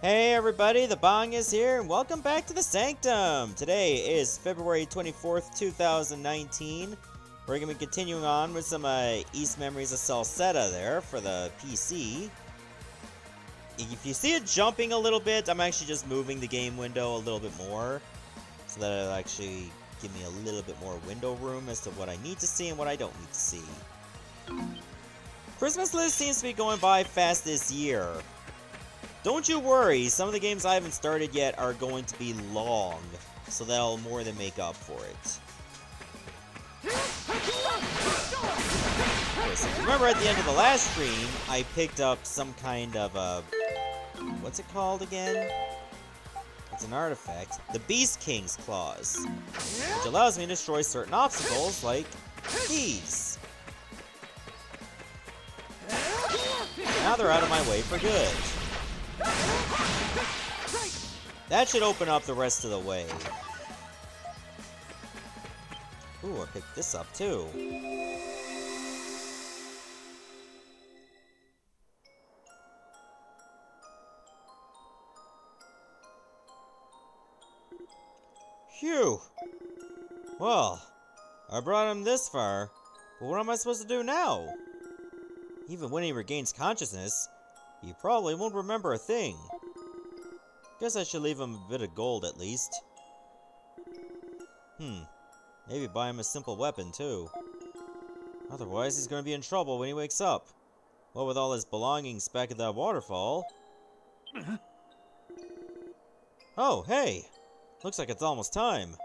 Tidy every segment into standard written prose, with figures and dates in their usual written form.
Hey everybody, the Bong is here, and welcome back to the Sanctum! Today is February 24th, 2019. We're going to be continuing on with some East Memories of Celceta there for the PC. If you see it jumping a little bit, I'm actually just moving the game window a little bit more, so that it'll actually give me a little bit more window room as to what I need to see and what I don't need to see. Christmas list seems to be going by fast this year. Don't you worry, some of the games I haven't started yet are going to be long, so that'll more than make up for it. Okay, so remember at the end of the last stream, I picked up some kind of a... what's it called again? It's an artifact. The Beast King's Claws, which allows me to destroy certain obstacles, like these. Now they're out of my way for good. That should open up the rest of the way. Ooh, I picked this up too. Phew. Well, I brought him this far, but what am I supposed to do now? Even when he regains consciousness, he probably won't remember a thing. Guess I should leave him a bit of gold at least. Maybe buy him a simple weapon too. Otherwise, he's gonna be in trouble when he wakes up. What with all his belongings back at that waterfall. Oh, hey! Looks like it's almost time.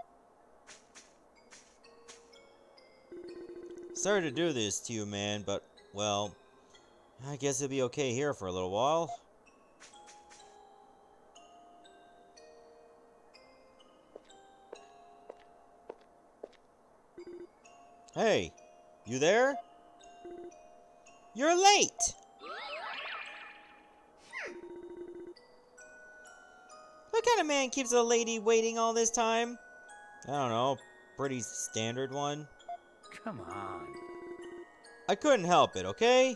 Sorry to do this to you, man, but, well, I guess it'll be okay here for a little while. Hey, you there? You're late! What kind of man keeps a lady waiting all this time? I don't know, pretty standard one. Come on. I couldn't help it, okay?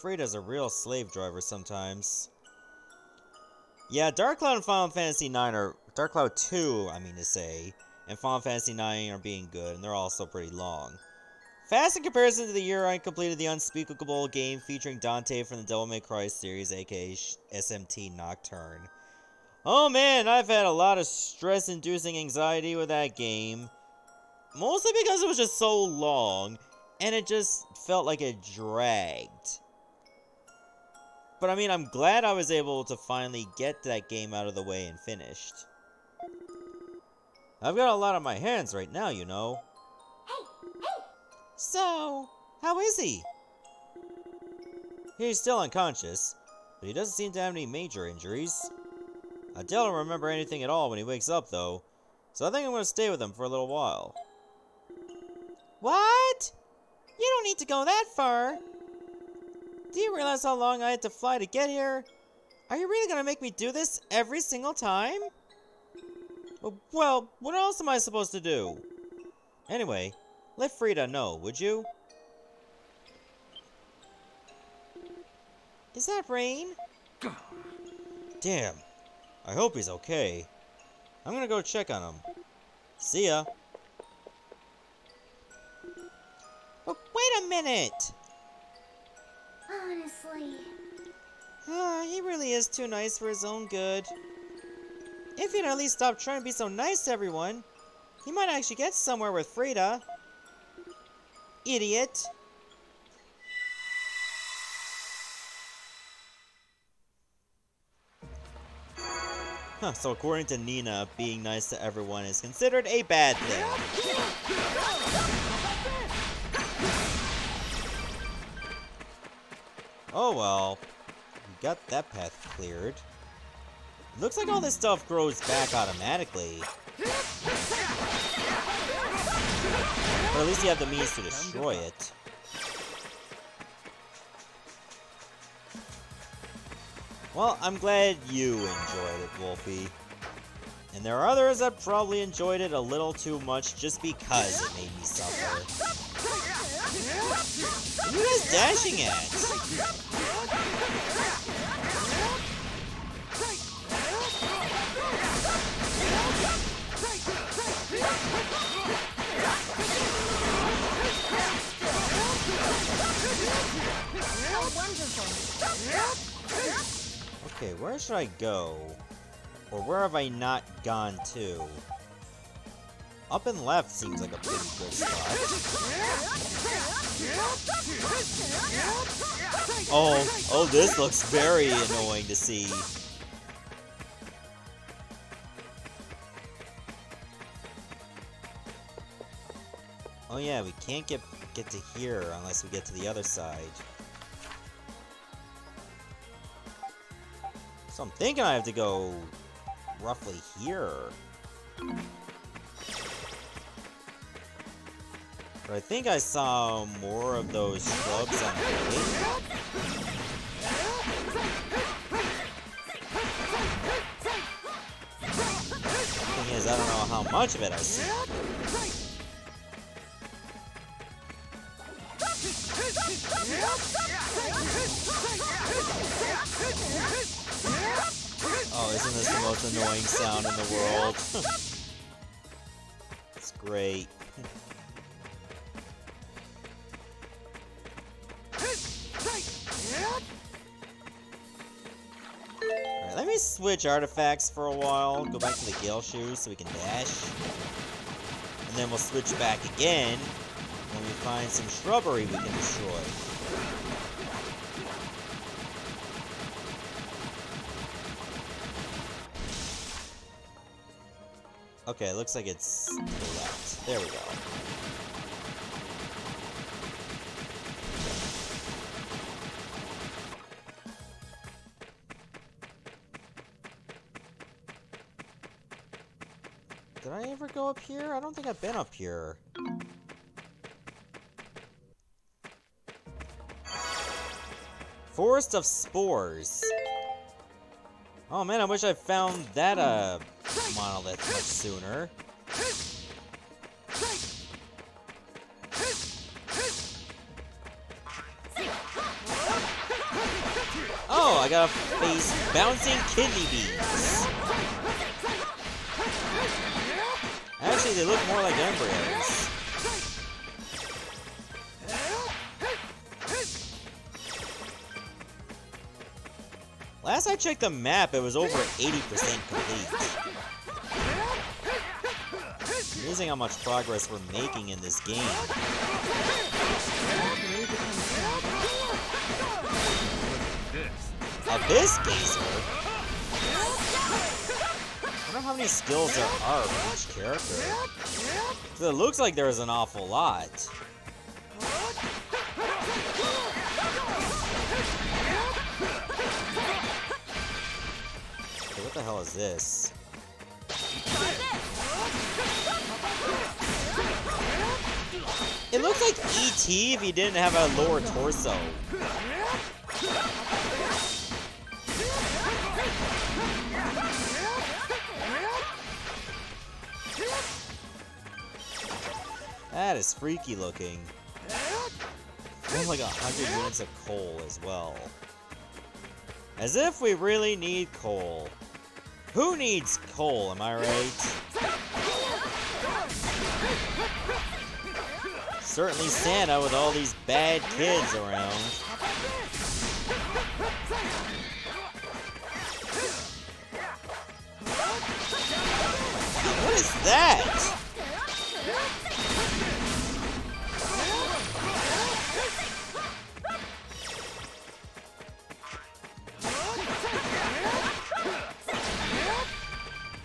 Frida's a real slave driver sometimes. Yeah, Dark Cloud and Final Fantasy 9 are... Dark Cloud 2, I mean to say, and Final Fantasy 9 are being good, and they're also pretty long. Fast in comparison to the year I completed the unspeakable game featuring Dante from the Devil May Cry series, aka SMT Nocturne. Oh man, I've had a lot of stress-inducing anxiety with that game. Mostly because it was just so long, and it just felt like it dragged. But I mean, I'm glad I was able to finally get that game out of the way and finished. I've got a lot on my hands right now, you know. So, how is he? He's still unconscious, but he doesn't seem to have any major injuries. I don't remember anything at all when he wakes up, though, so I think I'm going to stay with him for a little while. What? You don't need to go that far. Do you realize how long I had to fly to get here? Are you really going to make me do this every single time? Well, what else am I supposed to do? Anyway, let Frida know, would you? Is that rain? Damn. I hope he's okay. I'm gonna go check on him. See ya. But wait a minute! Honestly. He really is too nice for his own good. If he'd at least stop trying to be so nice to everyone, he might actually get somewhere with Frida. Idiot. So according to Nina, being nice to everyone is considered a bad thing. Oh well, we got that path cleared. Looks like all this stuff grows back automatically. Or at least you have the means to destroy it. Well, I'm glad you enjoyed it, Wolfie. And there are others that probably enjoyed it a little too much just because it made me suffer. What are you guys dashing at? Okay, where should I go? Or where have I not gone to? Up and left seems like a pretty good spot. Oh, this looks very annoying to see. Oh yeah, we can't get to here unless we get to the other side. So I'm thinking I have to go roughly here. But I think I saw more of those shrubs on the way. Thing is, I don't know how much of it I see. Oh, isn't this the most annoying sound in the world? It's great. Alright, let me switch artifacts for a while. Go back to the Gale Shoes so we can dash. And then we'll switch back again when we find some shrubbery we can destroy. Okay, it looks like it's to the left. There we go. Did I ever go up here? I don't think I've been up here. Forest of Spores. Oh man, I wish I found that monolith much sooner. Oh, I gotta face bouncing kidney beans. Actually, they look more like embryos. Last I checked the map, it was over 80% complete. Amazing how much progress we're making in this game. Abyss Gazer? I wonder how many skills there are for each character. So it looks like there's an awful lot. Okay, what the hell is this? It looks like E.T. if he didn't have a lower torso. That is freaky looking. There's like 100 units of coal as well. As if we really need coal. Who needs coal, am I right? Certainly Santa with all these bad kids around. What is that?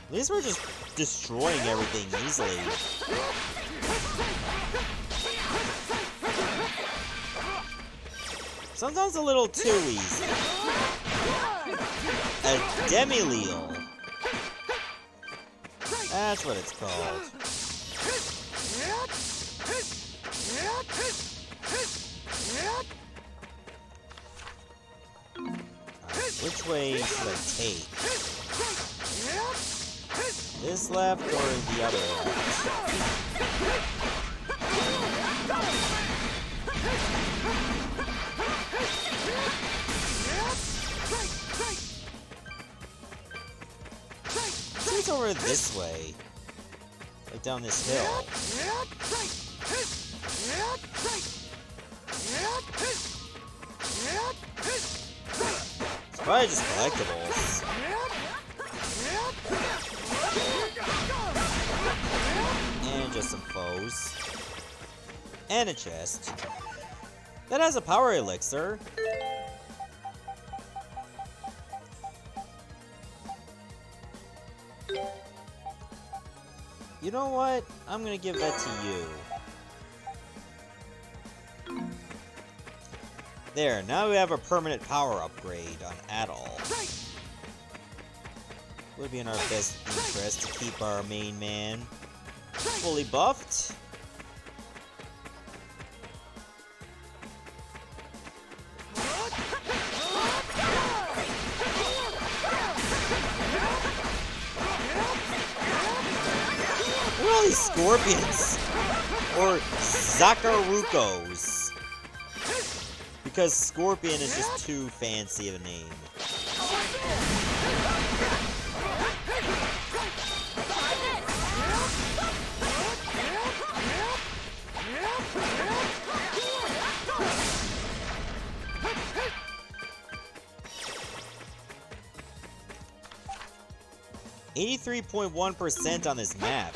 At least we're just destroying everything easily. Sometimes a little too easy. A demi-leal. That's what it's called. Right, which way should I take? This left or the other left? It's over this way. Like down this hill. So Probably just collectibles. And just some foes. And a chest. That has a power elixir. You know what? I'm gonna give that to you. There, now we have a permanent power upgrade on Adol. Would be in our best interest to keep our main man fully buffed. What are all these scorpions? Or Zakarukos? Because Scorpion is just too fancy of a name. .1% on this map.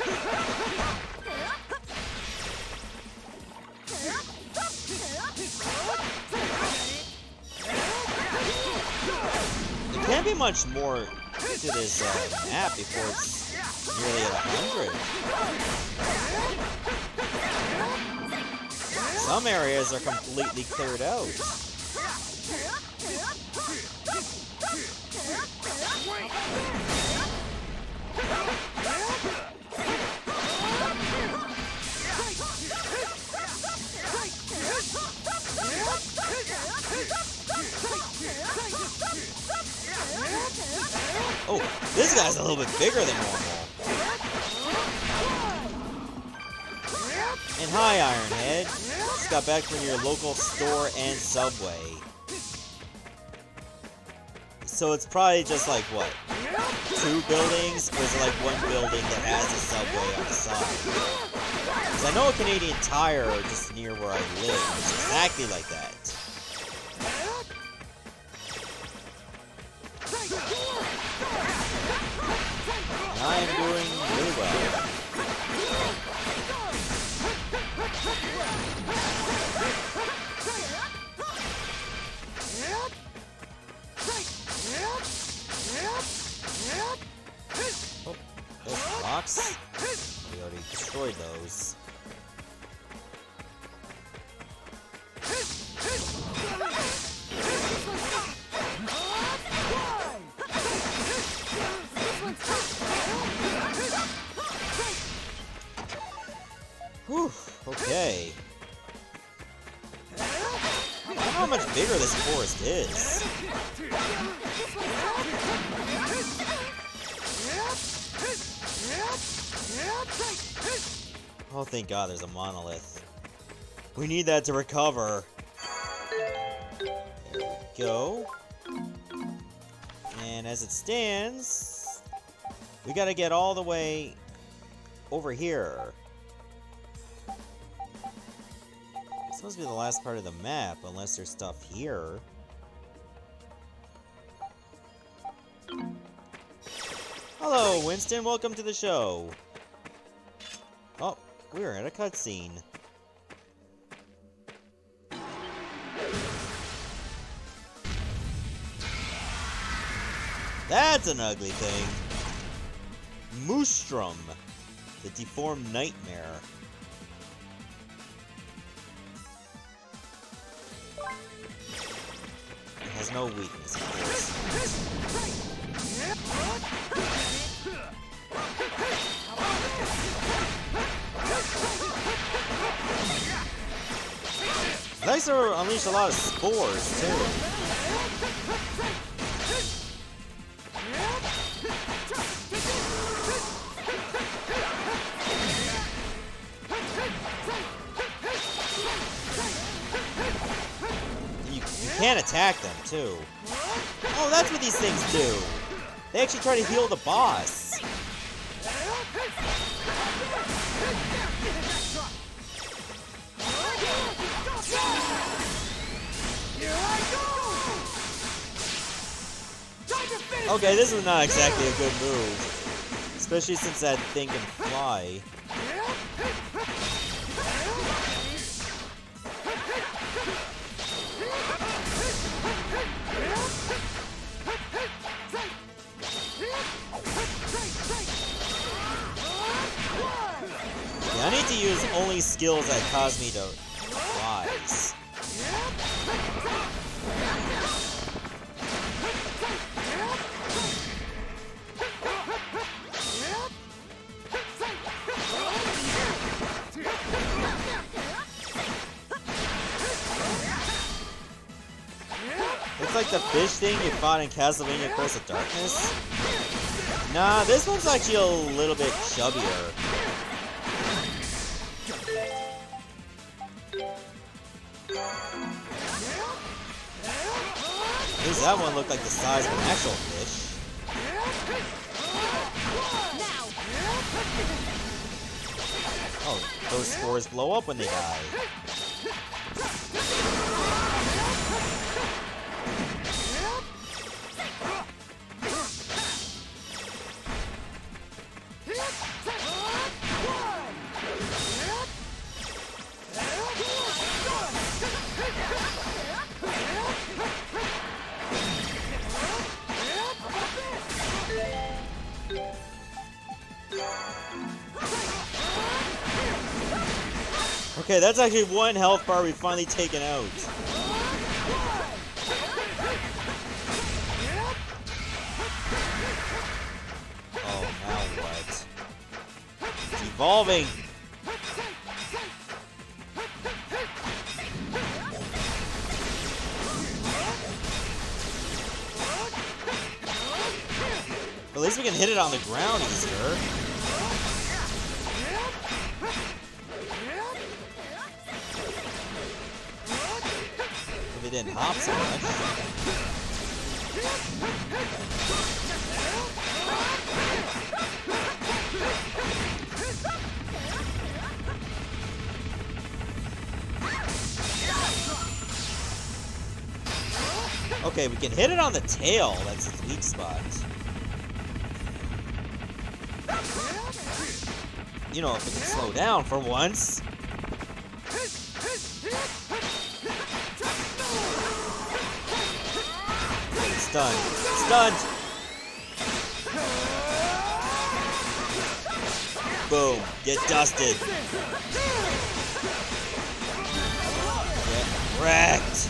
There can't be much more to this map before it's nearly at 100. Some areas are completely cleared out. Oh, this guy's a little bit bigger than normal. And hi, Ironhead. Just got back from your local store and Subway. So it's probably just like, what? 2 buildings? Or is it like 1 building that has a Subway on the side? Because I know a Canadian Tire just near where I live. It's exactly like that. And I am doing really well. Oh, those blocks. We already destroyed those. Whew, okay. I don't know how much bigger this forest is. Oh, thank God there's a monolith. We need that to recover. There we go. And as it stands, we gotta get all the way over here. This must be the last part of the map, unless there's stuff here. Hello, Winston. Welcome to the show. Oh, we're in a cutscene. That's an ugly thing. Moostrum, the deformed nightmare. It has no weakness, of course. It likes to unleash a lot of spores, too. You can't attack them, too. Oh, that's what these things do. They actually try to heal the boss. Okay, this is not exactly a good move. Especially since that thing can fly. Yeah, I need to use only skills that cause me to rise. Looks like the fish thing you fought in Castlevania Curse of Darkness. Nah, this one's actually a little bit chubbier. At least that one looked like the size of an actual fish. Oh, those spores blow up when they die. Okay, that's actually one health bar we've finally taken out. Oh, now what? It's evolving! At least we can hit it on the ground easier. It didn't hop so much. Okay, we can hit it on the tail. That's its weak spot. You know, if it can slow down for once. Stunned. Stunned! Boom. Get dusted. Get wrecked.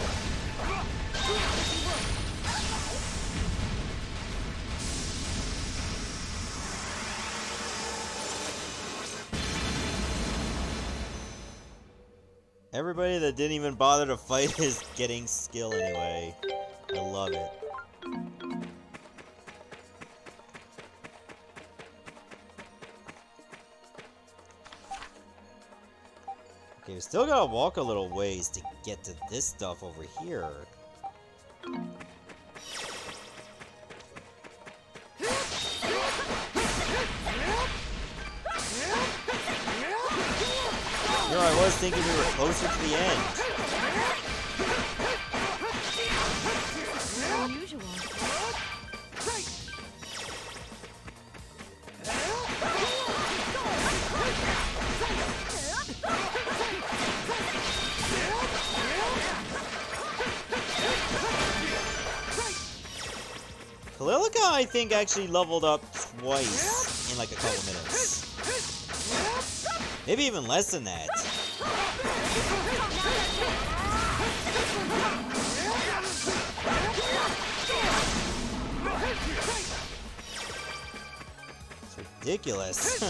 Everybody that didn't even bother to fight is getting skill anyway. I love it. Okay, we still gotta walk a little ways to get to this stuff over here. Here I was thinking we were closer to the end. Unusual. Kalilica, I think, actually leveled up twice in like a couple minutes. Maybe even less than that. It's ridiculous.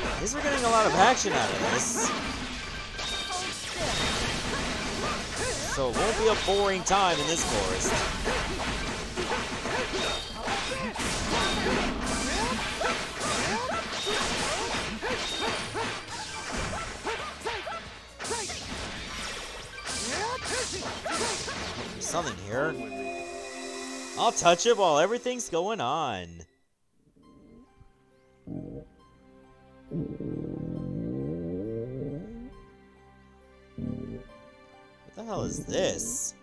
At least we're getting a lot of action out of this. So it won't be a boring time in this forest. There's something here. I'll touch it while everything's going on. the hell is this?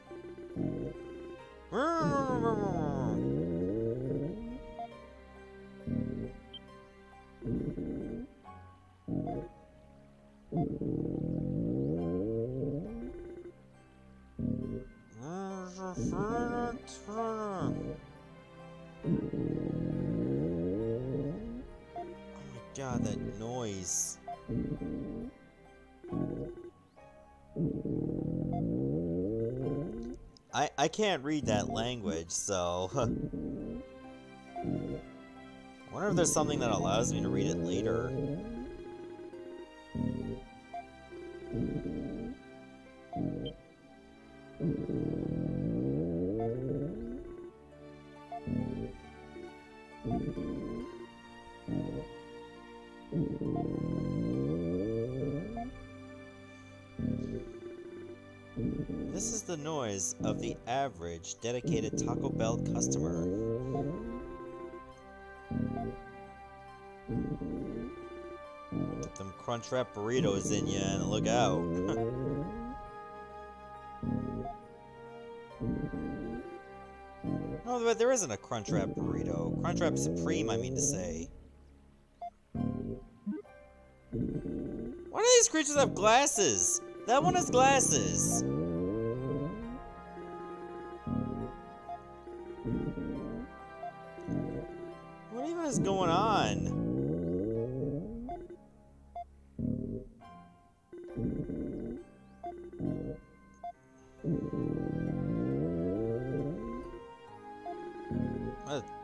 God, that noise. I can't read that language, so... I wonder if there's something that allows me to read it later. This is the noise of the average dedicated Taco Bell customer. Get them Crunchwrap burritos in ya and look out. Oh, but there isn't a Crunchwrap burrito. Crunchwrap Supreme, I mean to say. Why do these creatures have glasses? That one has glasses. What even is going on?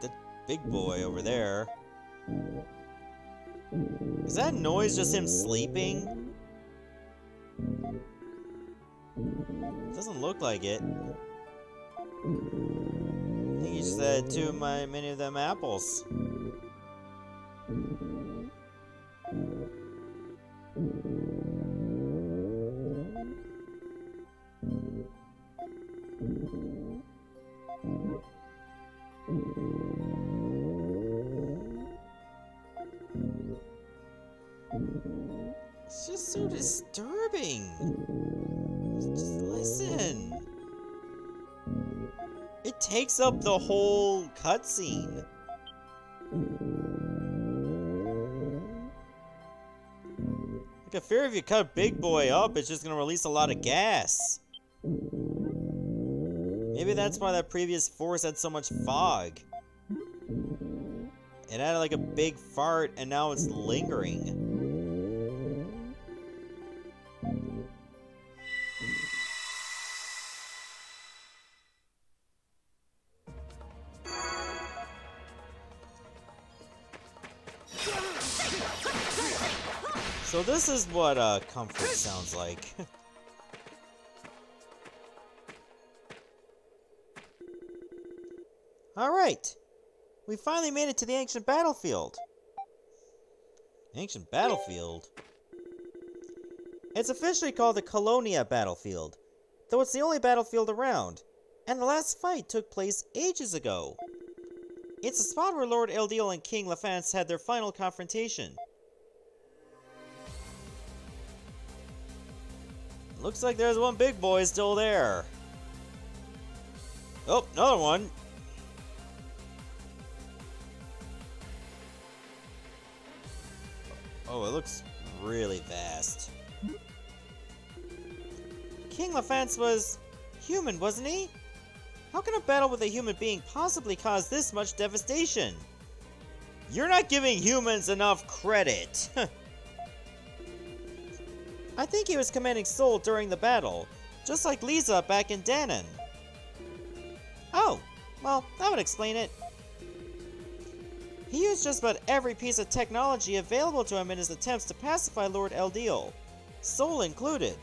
That big boy over there. Is that noise just him sleeping? Doesn't look like it. I think he just had too many of them apples. It's just so disturbing. Just listen. It takes up the whole cutscene. Like, I fear if you cut Big Boy up, it's just gonna release a lot of gas. Maybe that's why that previous force had so much fog. It had like a big fart, and now it's lingering. So this is what comfort sounds like. Alright, we finally made it to the ancient battlefield. Ancient battlefield? It's officially called the Colonia Battlefield, though it's the only battlefield around, and the last fight took place ages ago. It's the spot where Lord Eldiel and King Lafance had their final confrontation. Looks like there's one big boy still there. Oh, another one. Oh, it looks really vast. King Lafance was human, wasn't he? How can a battle with a human being possibly cause this much devastation? You're not giving humans enough credit. I think he was commanding Sol during the battle, just like Lisa back in Danon. Oh, well, that would explain it. He used just about every piece of technology available to him in his attempts to pacify Lord Eldiel, Sol included.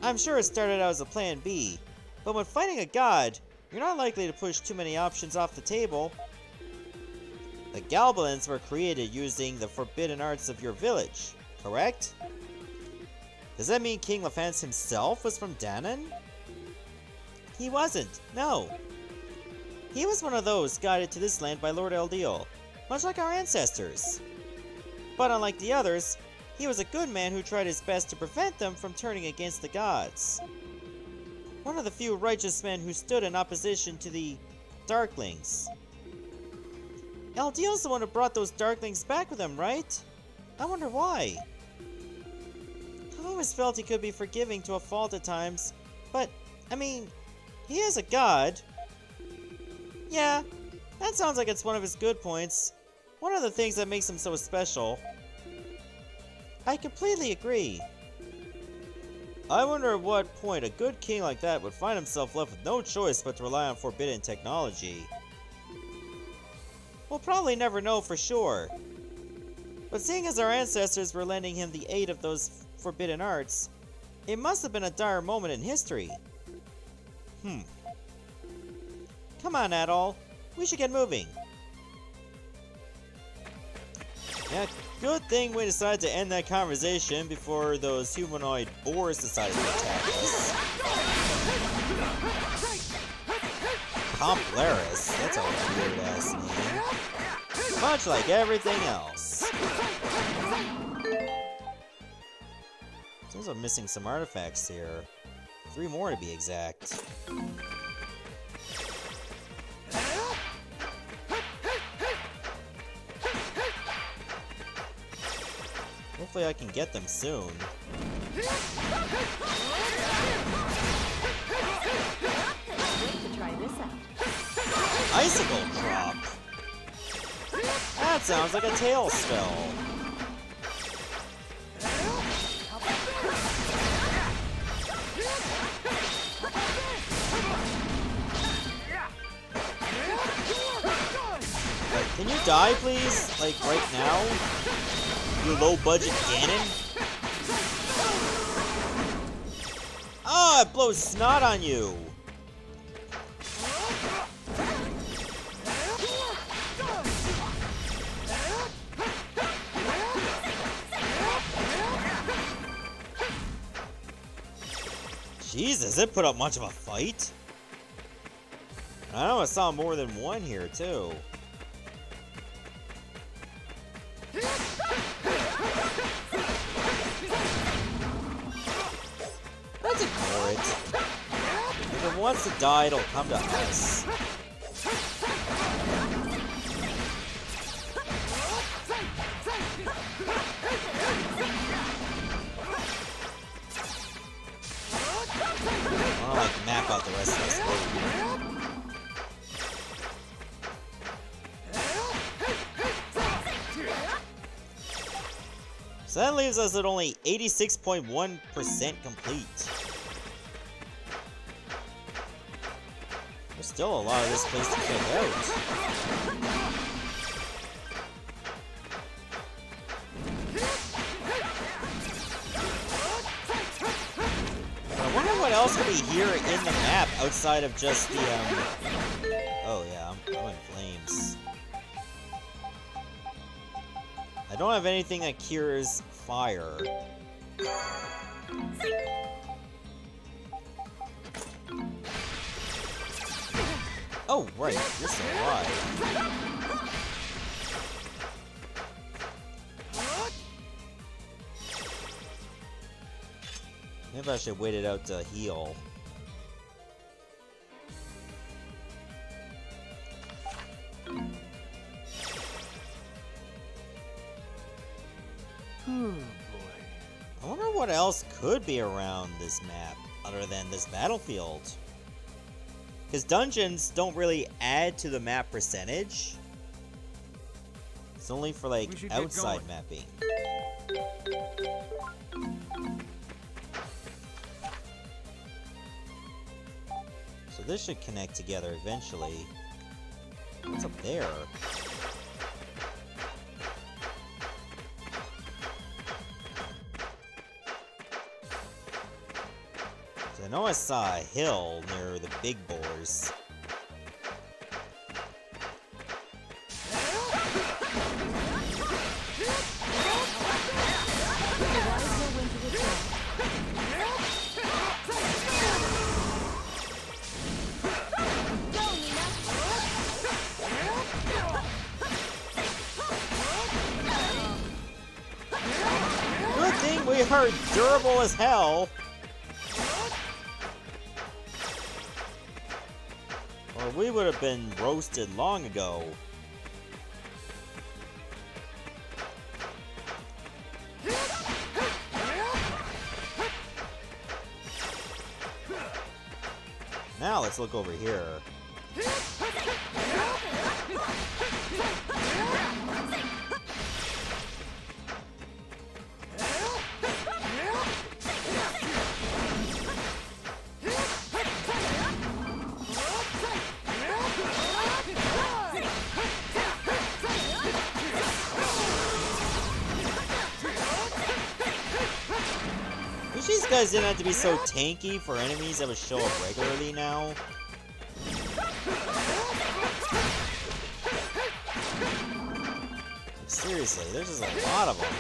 I'm sure it started out as a plan B, but when fighting a god, you're not likely to push too many options off the table. The Galbalins were created using the forbidden arts of your village, correct? Does that mean King Lafance himself was from Danon? He wasn't, no. He was one of those guided to this land by Lord Eldiel, much like our ancestors. But unlike the others, he was a good man who tried his best to prevent them from turning against the gods. One of the few righteous men who stood in opposition to the Darklings. Eldiel's the one who brought those Darklings back with him, right? I wonder why. I've always felt he could be forgiving to a fault at times, but, I mean, he is a god. Yeah, that sounds like it's one of his good points. One of the things that makes him so special. I completely agree. I wonder at what point a good king like that would find himself left with no choice but to rely on forbidden technology. We'll probably never know for sure. But seeing as our ancestors were lending him the aid of those forbidden arts, it must have been a dire moment in history. Come on, Adol. We should get moving. Yeah, good thing we decided to end that conversation before those humanoid boars decided to attack us. Pomplaris, that's a weird-ass name. Much like everything else. Seems I'm missing some artifacts here. 3 more to be exact. Hopefully I can get them soon. Icicle drop. That sounds like a tail spell. Can you die, please? Like, right now? You low-budget cannon? Oh, it blows snot on you! Jesus, it put up much of a fight. I know I saw more than one here, too. Let's ignore it. If it wants to die, it'll come to us. I like map out the rest of this road. So that leaves us at only 86.1% complete. There's still a lot of this place to check out. But I wonder what else could be here in the map outside of just the, Oh yeah, I'm in flames. I don't have anything that cures fire. Oh, right, you're still alive. Maybe I should wait it out to heal. I wonder what else could be around this map other than this battlefield. Because dungeons don't really add to the map percentage. It's only for like outside mapping. So this should connect together eventually. What's up there? I know I saw a hill near the big boars. Good thing we are durable as hell. or we would have been roasted long ago. Now let's look over here. Wish these guys didn't have to be so tanky for enemies that would show up regularly now. Seriously, there's just a lot of them.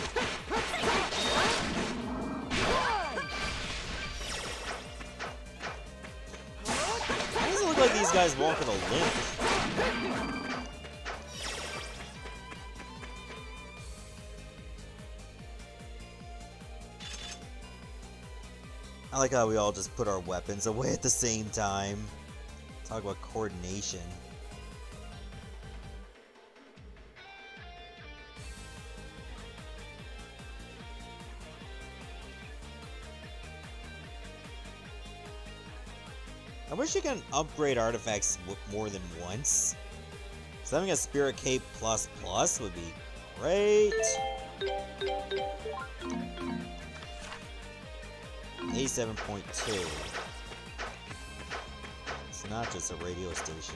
Why does it look like these guys walk with a limp? I like how we all just put our weapons away at the same time. Talk about coordination. I wish you can upgrade artifacts more than once. So having a Spirit Cape plus would be great. A7.2. It's not just a radio station.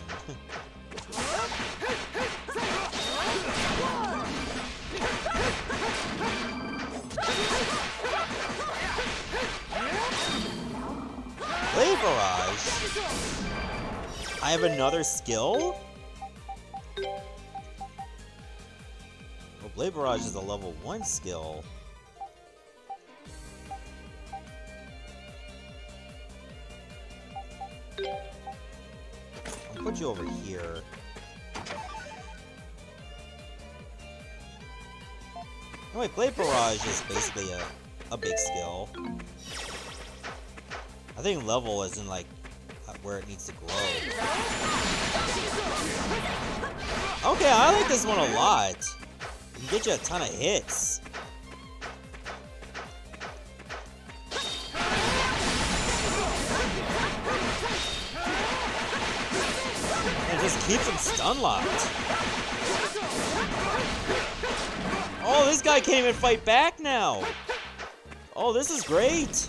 Blade Barrage? I have another skill? Well, Blade Barrage is a level 1 skill. I'll put you over here. Oh wait, Blade Barrage is basically a big skill. I think level isn't like where it needs to grow. Okay, I like this one a lot. It can get you a ton of hits. And it just keeps him stun locked. Oh, this guy can't even fight back now. Oh, this is great.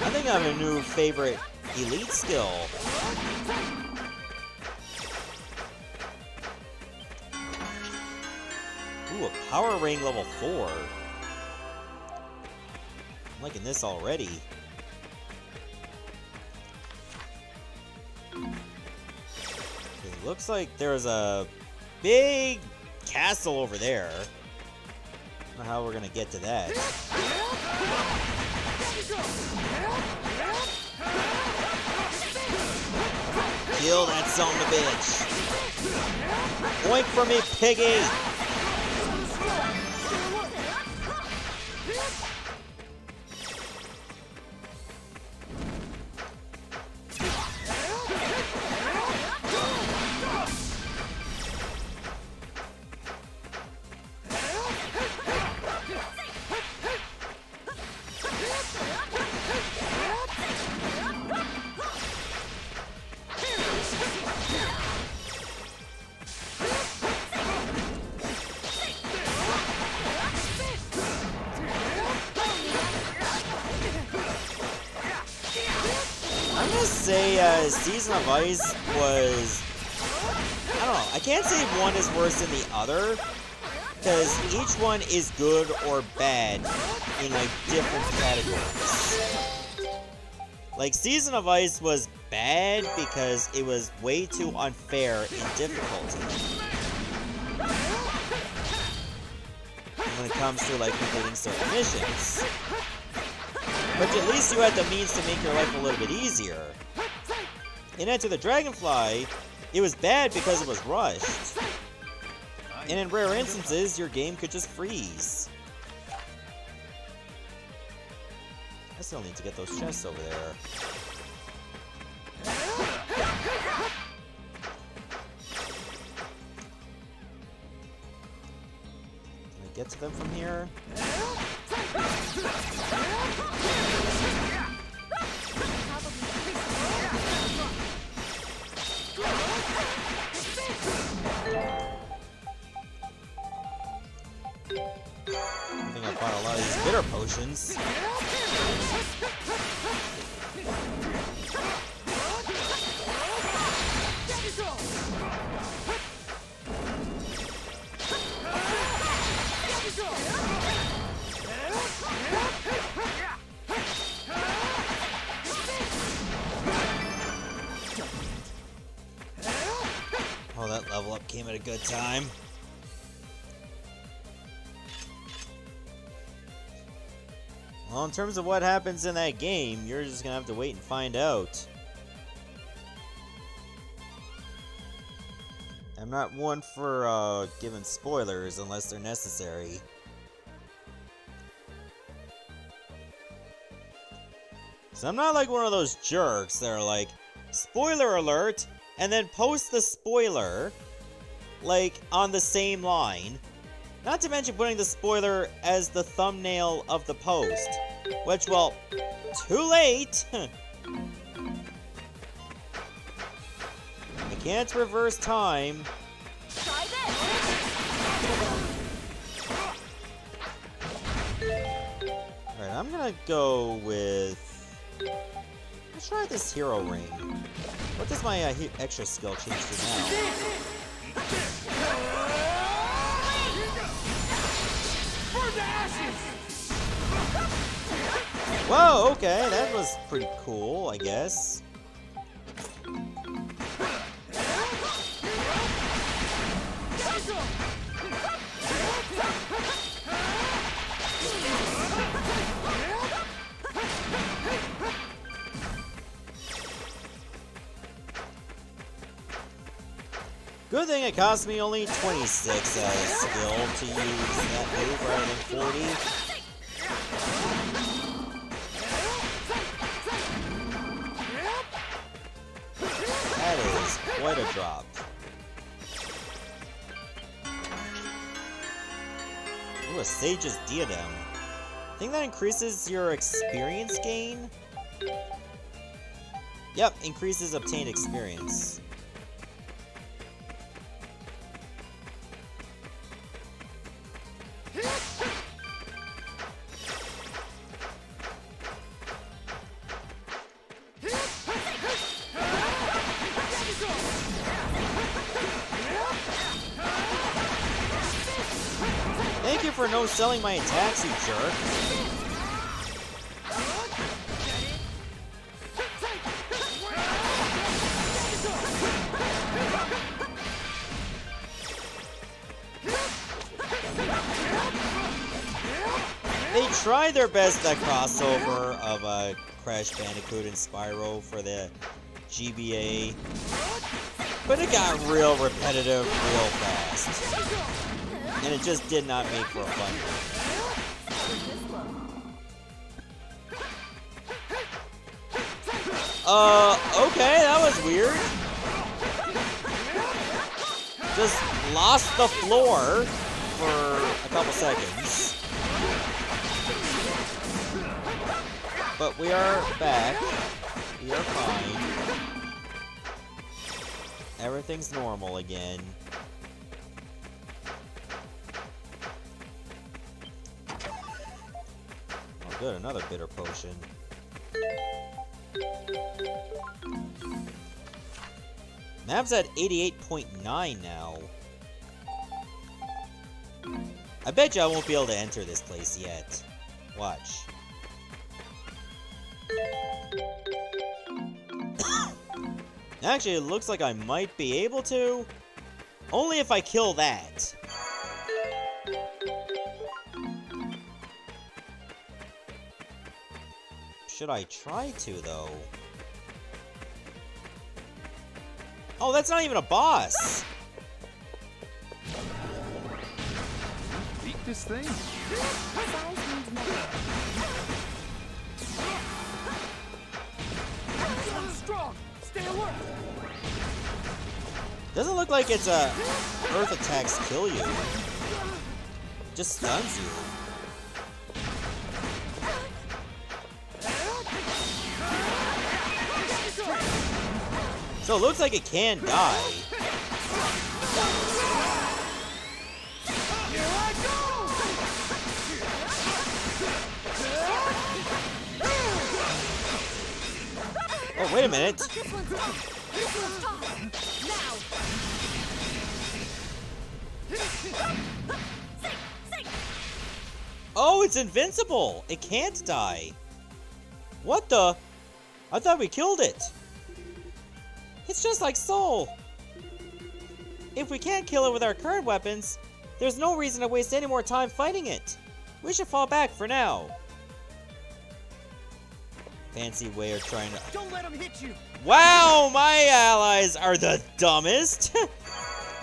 I think I have a new favorite elite skill. Ooh, a power ring level 4. I'm liking this already. Okay, looks like there's a big castle over there. I don't know how we're gonna get to that. Kill that son of a bitch. Oink for me, piggy. Say Season of Ice was, I don't know, I can't say one is worse than the other, because each one is good or bad in like different categories. Like Season of Ice was bad because it was way too unfair in difficulty when it comes to like completing certain missions. But at least you had the means to make your life a little bit easier. In Enter the Dragonfly, it was bad because it was rushed. And in rare instances, your game could just freeze. I still need to get those chests over there. Can I get to them from here? I think I bought a lot of these bitter potions. Oh, that level up came at a good time. Well, in terms of what happens in that game, you're just gonna have to wait and find out. I'm not one for giving spoilers unless they're necessary. So I'm not like one of those jerks that are like, spoiler alert, and then post the spoiler, like, on the same line. Not to mention putting the spoiler as the thumbnail of the post. Which, well, too late! I can't reverse time. Try this. Alright, I'm gonna go with... Let's try this hero ring. What does my extra skill change to now? Whoa, okay, that was pretty cool, I guess. Good thing it cost me only 26 as skill to use that move rather than 40. That is quite a drop. Ooh, a Sage's Diadem. I think that increases your experience gain? Yep, increases obtained experience. Thank you for no selling my attacks, you jerk. They tried their best at crossover of Crash Bandicoot and Spyro for the GBA, but it got real repetitive real fast. And it just did not make for a fun game. Okay, that was weird. Just lost the floor for a couple seconds. But we are back. We are fine. Everything's normal again. Good, another bitter potion. Map's at 88.9 now. I bet you I won't be able to enter this place yet. Watch. Actually, it looks like I might be able to. Only if I kill that. Should I try to, though? Oh, that's not even a boss! this thing? Size means nothing. This one's strong. Stay alert. Doesn't look like it's Earth attacks kill you. Just stuns you. So it looks like it can die. Here I go. Oh, wait a minute. This one's tough. This one's tough. Now. Sink. Oh, it's invincible. It can't die. What the? I thought we killed it. It's just like Soul. If we can't kill it with our current weapons, there's no reason to waste any more time fighting it. We should fall back for now. Fancy way of trying to... Don't let him hit you. Wow, my allies are the dumbest.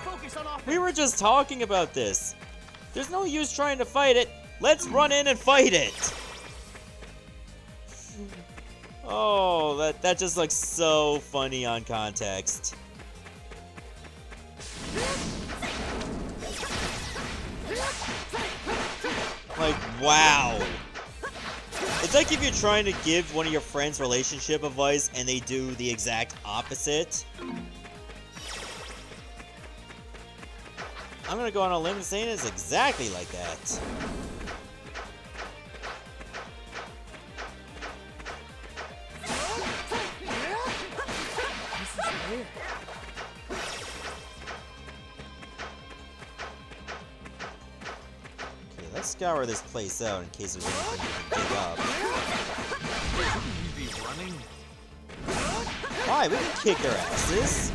Focus on offense. We were just talking about this. There's no use trying to fight it. Let's run in and fight it. Oh, that just looks so funny on context. Like, wow. It's like if you're trying to give one of your friends relationship advice and they do the exact opposite. I'm gonna go on a limb and say it's exactly like that. Let's scour this place out in case there's anything we can dig up. Shouldn't we be running? Why? We can kick their asses.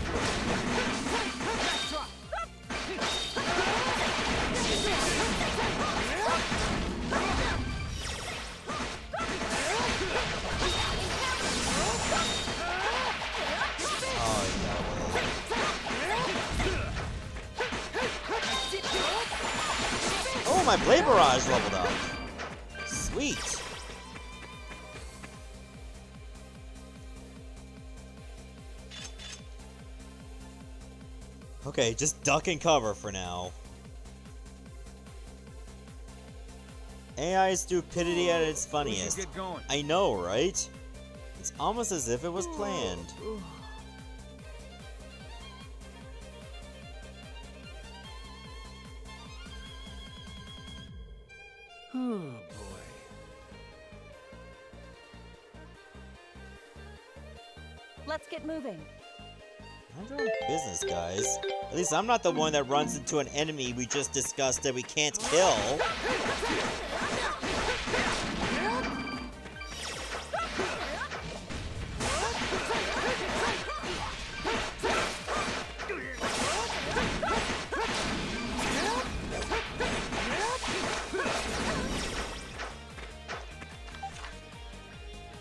Oh, my Blade Barrage leveled up. Sweet. Okay, just duck and cover for now. AI stupidity at its funniest. Get going. I know, right? It's almost as if it was planned. Oh boy. Let's get moving. Mind your own business, guys. At least I'm not the one that runs into an enemy we just discussed that we can't kill.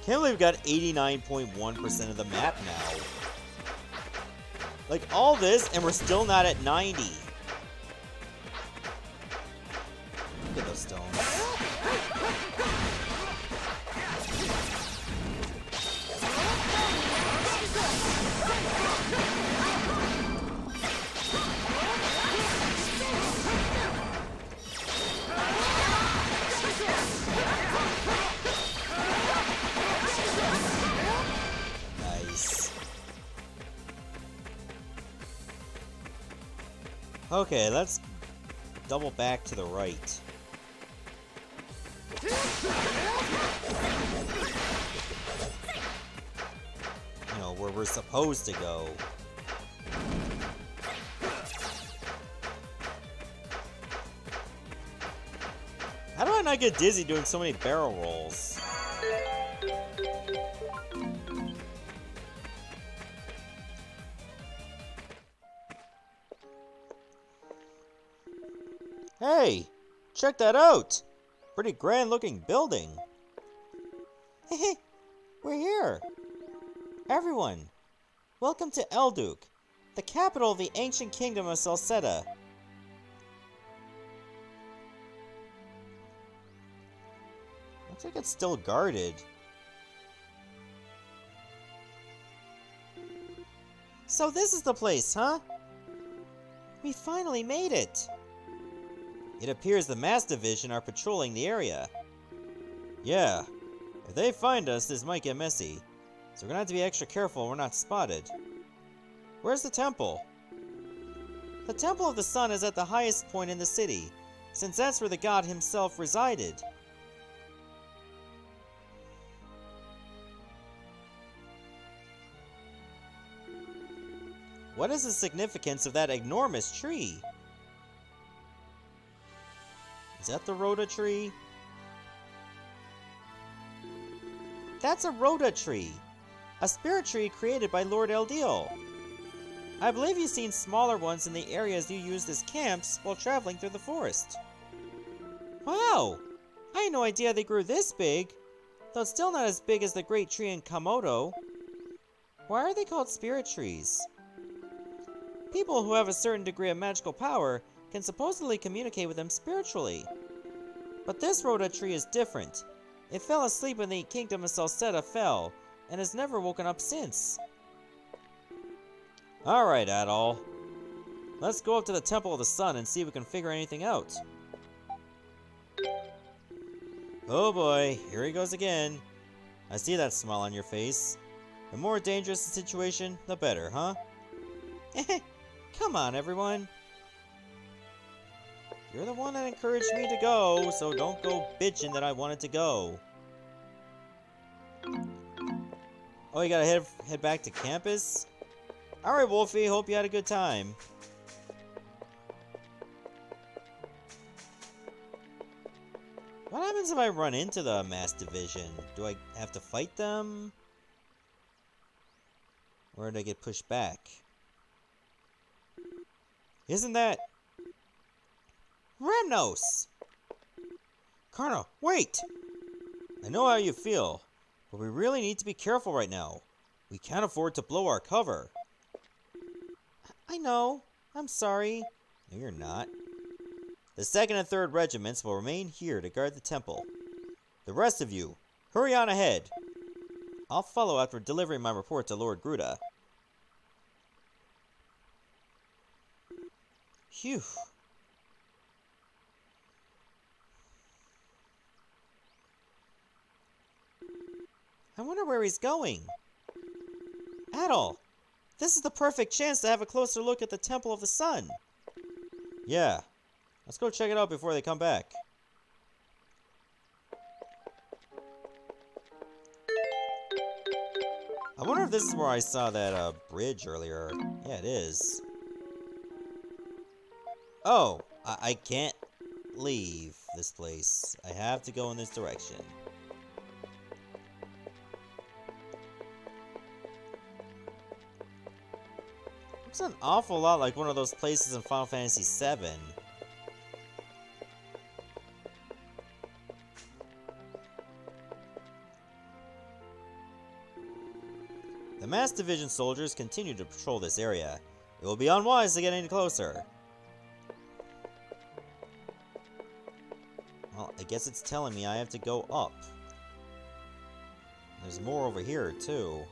Can't believe we've got 89.1% of the map now. Like, all this, and we're still not at 90. Look at those stones. Nice. Okay, let's double back to the right. You know, where we're supposed to go. How do I not get dizzy doing so many barrel rolls? Hey, check that out! Pretty grand looking building. Hehe, we're here. Everyone, welcome to Elduk, the capital of the ancient kingdom of Celceta. Looks like it's still guarded. So this is the place, huh? We finally made it! It appears the Mass Division are patrolling the area. Yeah. If they find us, this might get messy. So we're gonna have to be extra careful we're not spotted. Where's the temple? The Temple of the Sun is at the highest point in the city, since that's where the god himself resided. What is the significance of that enormous tree? Is that the Rhoda tree? That's a Rhoda tree! A spirit tree created by Lord Eldiel. I believe you've seen smaller ones in the areas you used as camps while traveling through the forest. Wow! I had no idea they grew this big, though it's still not as big as the great tree in Komodo. Why are they called spirit trees? People who have a certain degree of magical power can supposedly communicate with them spiritually. But this Rhoda tree is different. It fell asleep when the kingdom of Celceta fell, and has never woken up since. Alright, Adol. Let's go up to the Temple of the Sun and see if we can figure anything out. Oh boy, here he goes again. I see that smile on your face. The more dangerous the situation, the better, huh? Come on, everyone. You're the one that encouraged me to go, so don't go bitching that I wanted to go. Oh, you gotta head back to campus? Alright, Wolfie, hope you had a good time. What happens if I run into the Mass Division? Do I have to fight them? Or do I get pushed back? Isn't that... Remnos! Karna, wait! I know how you feel, but we really need to be careful right now. We can't afford to blow our cover. I know. I'm sorry. No, you're not. The 2nd and 3rd regiments will remain here to guard the temple. The rest of you, hurry on ahead. I'll follow after delivering my report to Lord Gruda. Phew. I wonder where he's going. Adol, this is the perfect chance to have a closer look at the Temple of the Sun. Yeah. Let's go check it out before they come back. I wonder if this is where I saw that bridge earlier. Yeah, it is. Oh, I can't leave this place. I have to go in this direction. Looks an awful lot like one of those places in Final Fantasy VII. The Mass Division soldiers continue to patrol this area. It will be unwise to get any closer. Well, I guess it's telling me I have to go up. There's more over here, too.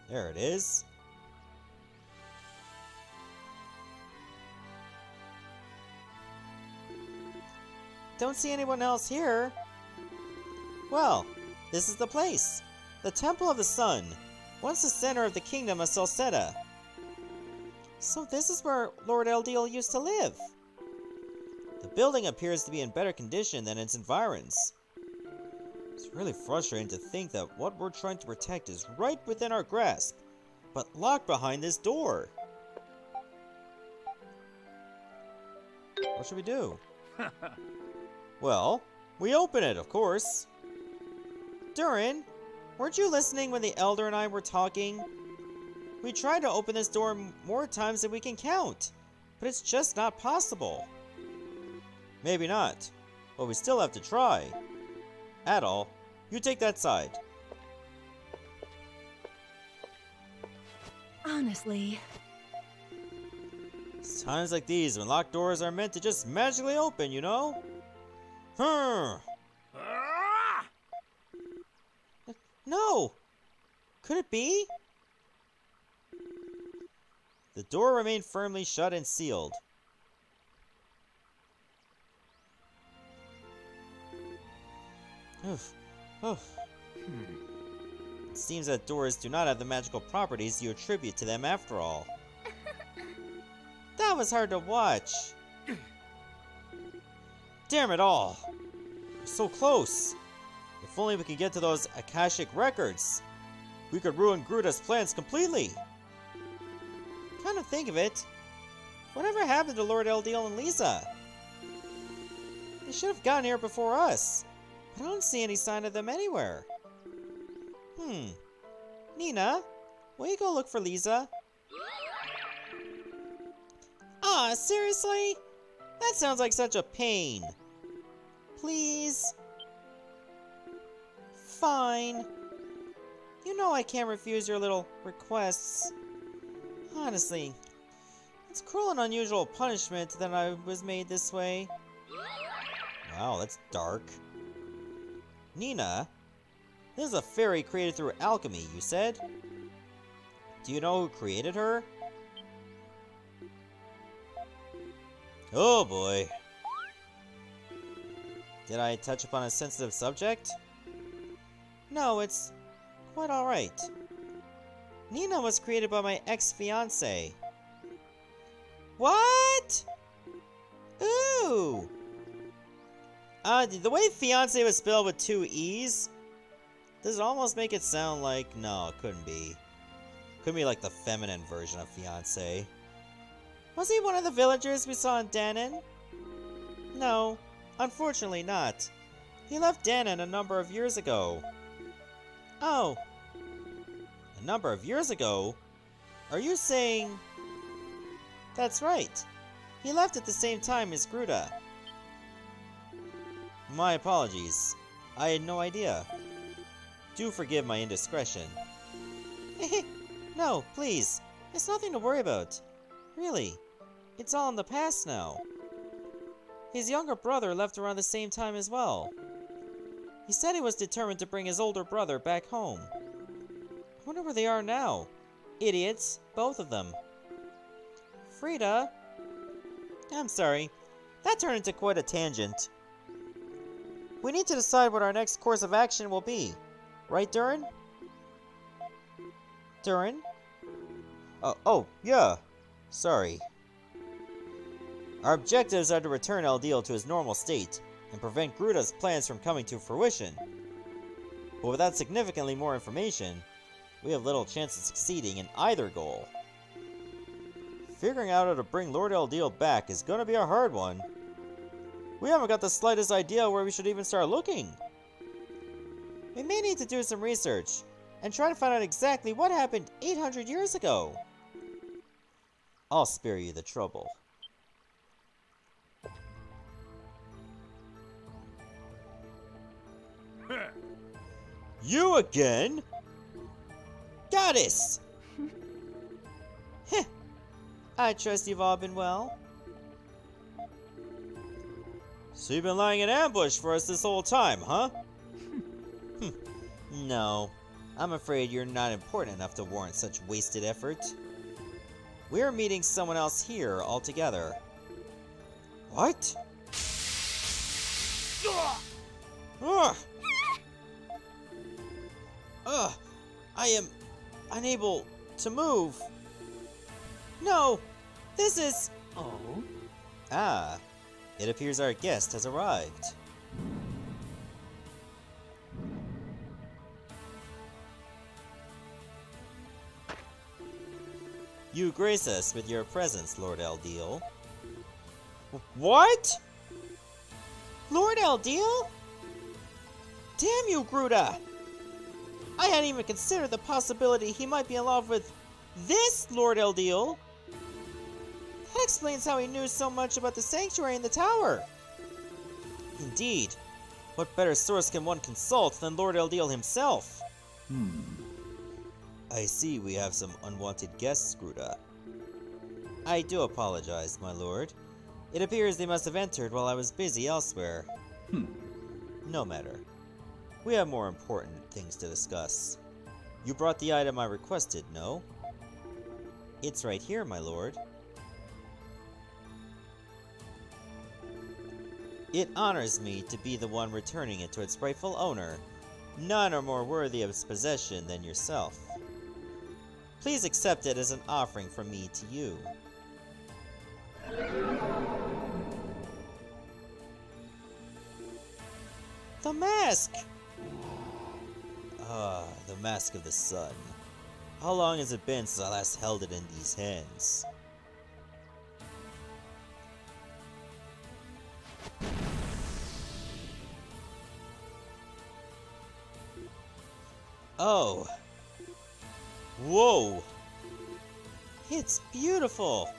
There it is. Don't see anyone else here. Well, this is the place. The Temple of the Sun, once the center of the kingdom of Celceta. So this is where Lord Eldiel used to live. The building appears to be in better condition than its environs. It's really frustrating to think that what we're trying to protect is right within our grasp, but locked behind this door. What should we do? Well, we open it, of course. Durin, weren't you listening when the Elder and I were talking? We tried to open this door more times than we can count, but it's just not possible. Maybe not, but we still have to try. Adol, you take that side. Honestly. It's times like these when locked doors are meant to just magically open, you know? No! Could it be? The door remained firmly shut and sealed. Oof. Oof. It seems that doors do not have the magical properties you attribute to them after all. That was hard to watch. Damn it all. We're so close. If only we could get to those Akashic records. We could ruin Gruda's plans completely. Kind of think of it. Whatever happened to Lord Eldiel and Lisa? They should have gotten here before us. But I don't see any sign of them anywhere. Nina, will you go look for Lisa? Aw, seriously? That sounds like such a pain. Please? Fine. You know I can't refuse your little requests. Honestly, it's cruel and unusual punishment that I was made this way. Wow, that's dark. Nina, this is a fairy created through alchemy, you said? Do you know who created her? Oh boy. Did I touch upon a sensitive subject? No, it's quite alright. Nina was created by my ex-fiancé. What? Ooh! The way fiancé was spelled with 2 E's, does it almost make it sound like... No, it couldn't be. Couldn't be like the feminine version of fiancé. Was he one of the villagers we saw in Danon? No, unfortunately not. He left Danon a number of years ago. Oh. A number of years ago? Are you saying... That's right. He left at the same time as Gruda. My apologies. I had no idea. Do forgive my indiscretion. No, please. It's nothing to worry about. Really. It's all in the past now. His younger brother left around the same time as well. He said he was determined to bring his older brother back home. I wonder where they are now. Idiots, both of them. Frida? I'm sorry. That turned into quite a tangent. We need to decide what our next course of action will be. Right, Durin? Durin? Oh, yeah. Sorry. Our objectives are to return Eldiel to his normal state, and prevent Gruda's plans from coming to fruition. But without significantly more information, we have little chance of succeeding in either goal. Figuring out how to bring Lord Eldiel back is gonna be a hard one. We haven't got the slightest idea where we should even start looking. We may need to do some research, and try to find out exactly what happened 800 years ago. I'll spare you the trouble. You again? Goddess! Heh. I trust you've all been well. So you've been lying in ambush for us this whole time, huh? No. I'm afraid you're not important enough to warrant such wasted effort. We're meeting someone else here altogether. What? Ugh! Ugh! I am unable to move. No! This is... Oh? Ah. It appears our guest has arrived. You grace us with your presence, Lord Eldiel. What? Lord Eldiel? Damn you, Gruda! I hadn't even considered the possibility he might be in love with this Lord Eldiel. That explains how he knew so much about the sanctuary and the tower. Indeed. What better source can one consult than Lord Eldiel himself? I see we have some unwanted guests, Gruda. I do apologize, my lord. It appears they must have entered while I was busy elsewhere. No matter. We have more important things to discuss. You brought the item I requested, no? It's right here, my lord. It honors me to be the one returning it to its rightful owner. None are more worthy of its possession than yourself. Please accept it as an offering from me to you. The mask! Ah, the Mask of the Sun. How long has it been since I last held it in these hands? Oh. Whoa. It's beautiful.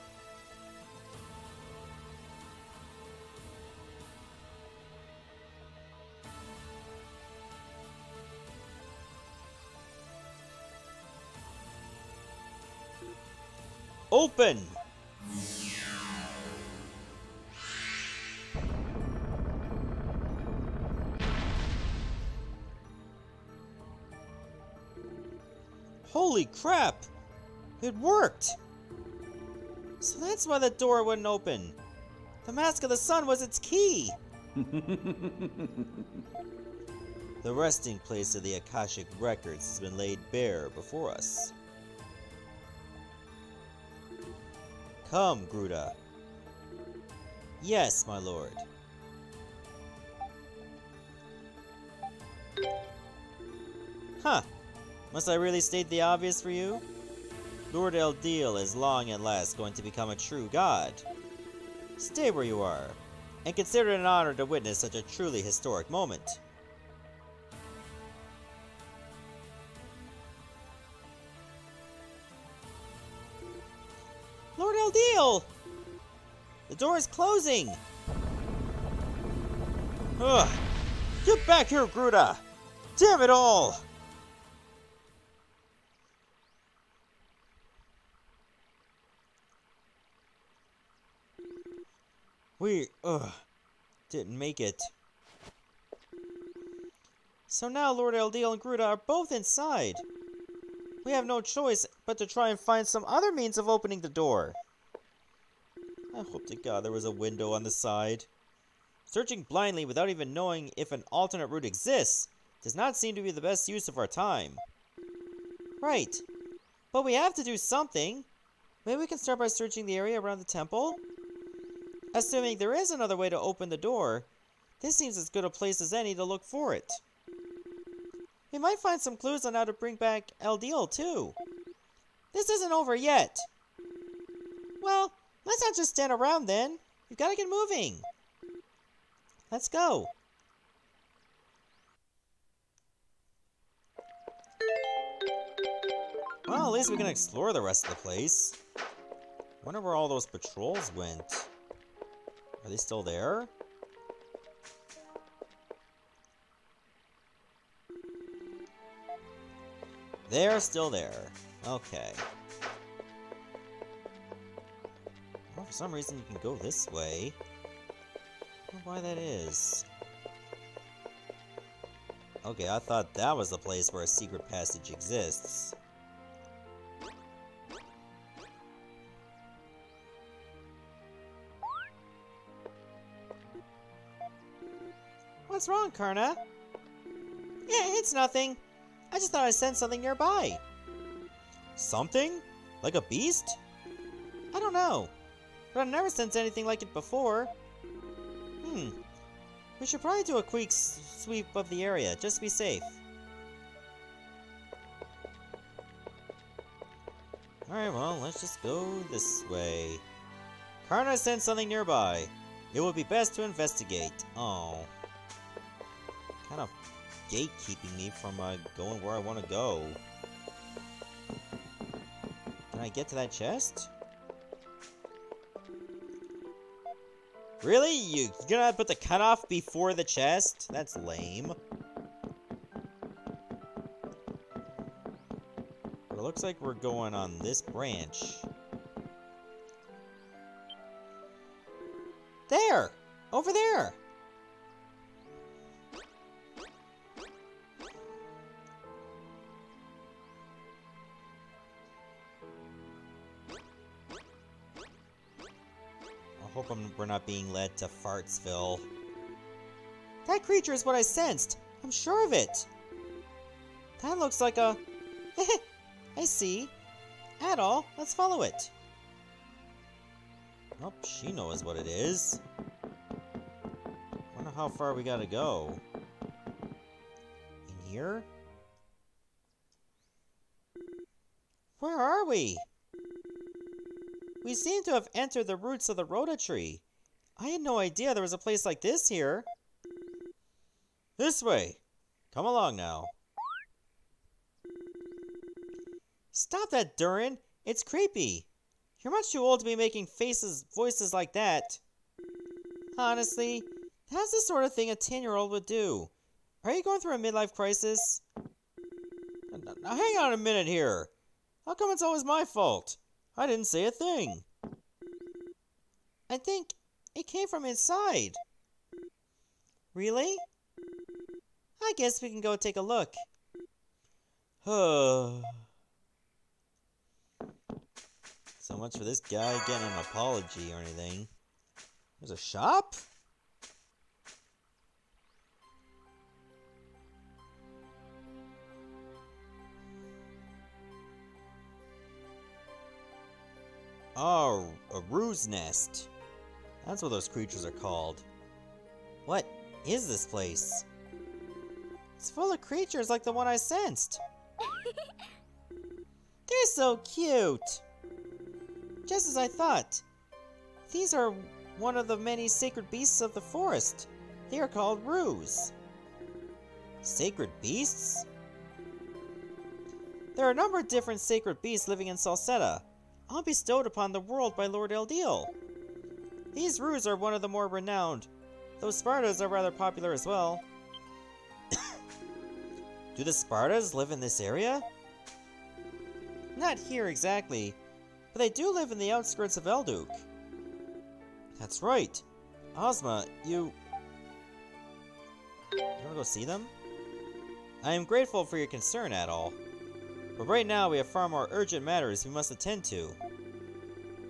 Open! Holy crap! It worked! So that's why the door wouldn't open. The Mask of the Sun was its key! The resting place of the Akashic Records has been laid bare before us. Come, Gruda. Yes, my lord. Huh. Must I really state the obvious for you? Lord Eldeal is long at last going to become a true god. Stay where you are, and consider it an honor to witness such a truly historic moment. Lord Eldeal! The door is closing! Ugh! Get back here, Gruda! Damn it all! We, didn't make it. So now Lord Eldeal and Gruda are both inside. We have no choice but to try and find some other means of opening the door. I hope to God there was a window on the side. Searching blindly without even knowing if an alternate route exists does not seem to be the best use of our time. Right. But we have to do something. Maybe we can start by searching the area around the temple? Assuming there is another way to open the door, this seems as good a place as any to look for it. We might find some clues on how to bring back Eldeal, too. This isn't over yet. Well, let's not just stand around then. We've got to get moving. Let's go. Well, at least we can explore the rest of the place. Wonder where all those patrols went. Are they still there? They're still there. Okay. Well, for some reason you can go this way. I don't know why that is. Okay, I thought that was the place where a secret passage exists. What's wrong, Karna? Yeah, it's nothing. I just thought I sensed something nearby. Something? Like a beast? I don't know. But I've never sensed anything like it before. We should probably do a quick sweep of the area, just to be safe. Alright, well, let's just go this way. Karna sensed something nearby. It would be best to investigate. Oh. Kind of gatekeeping me from going where I want to go. Can I get to that chest? Really? You're gonna put the cutoff before the chest? That's lame. But it looks like we're going on this branch. There! Over there! I hope we're not being led to Fartsville. That creature is what I sensed! I'm sure of it! That looks like a... I see. Adol, let's follow it. Oh, she knows what it is. Wonder how far we gotta go. In here? Where are we? We seem to have entered the roots of the Rhoda tree. I had no idea there was a place like this here. This way. Come along now. Stop that, Durin. It's creepy. You're much too old to be making voices like that. Honestly, that's the sort of thing a 10-year-old would do. Are you going through a midlife crisis? Now hang on a minute here. How come it's always my fault? I didn't say a thing. I think it came from inside. Really? I guess we can go take a look. So much for this guy getting an apology or anything. There's a shop? Oh, a ruse nest. That's what those creatures are called. What is this place? It's full of creatures like the one I sensed. They're so cute. Just as I thought. These are one of the many sacred beasts of the forest. They are called ruse. Sacred beasts? There are a number of different sacred beasts living in Celceta, all bestowed upon the world by Lord Eldil. These ruse are one of the more renowned, though Spartas are rather popular as well. Do the Spartas live in this area? Not here exactly, but they do live in the outskirts of Elduk. That's right. Ozma, you wanna go see them? I am grateful for your concern, Adol. But right now we have far more urgent matters we must attend to.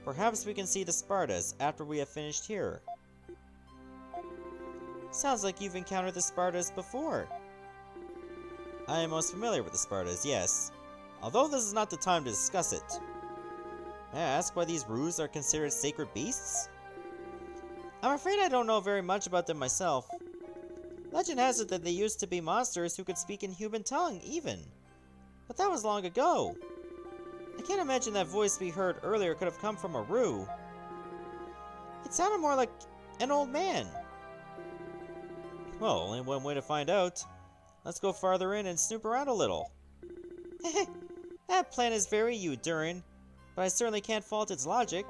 Perhaps we can see the Spartas after we have finished here. Sounds like you've encountered the Spartas before. I am most familiar with the Spartas, yes. Although this is not the time to discuss it. May I ask why these ruse are considered sacred beasts? I'm afraid I don't know very much about them myself. Legend has it that they used to be monsters who could speak in human tongue, even. But that was long ago. I can't imagine that voice we heard earlier could have come from a Rue. It sounded more like an old man. Well, only one way to find out. Let's go farther in and snoop around a little. That plan is very you, Durin, but I certainly can't fault its logic.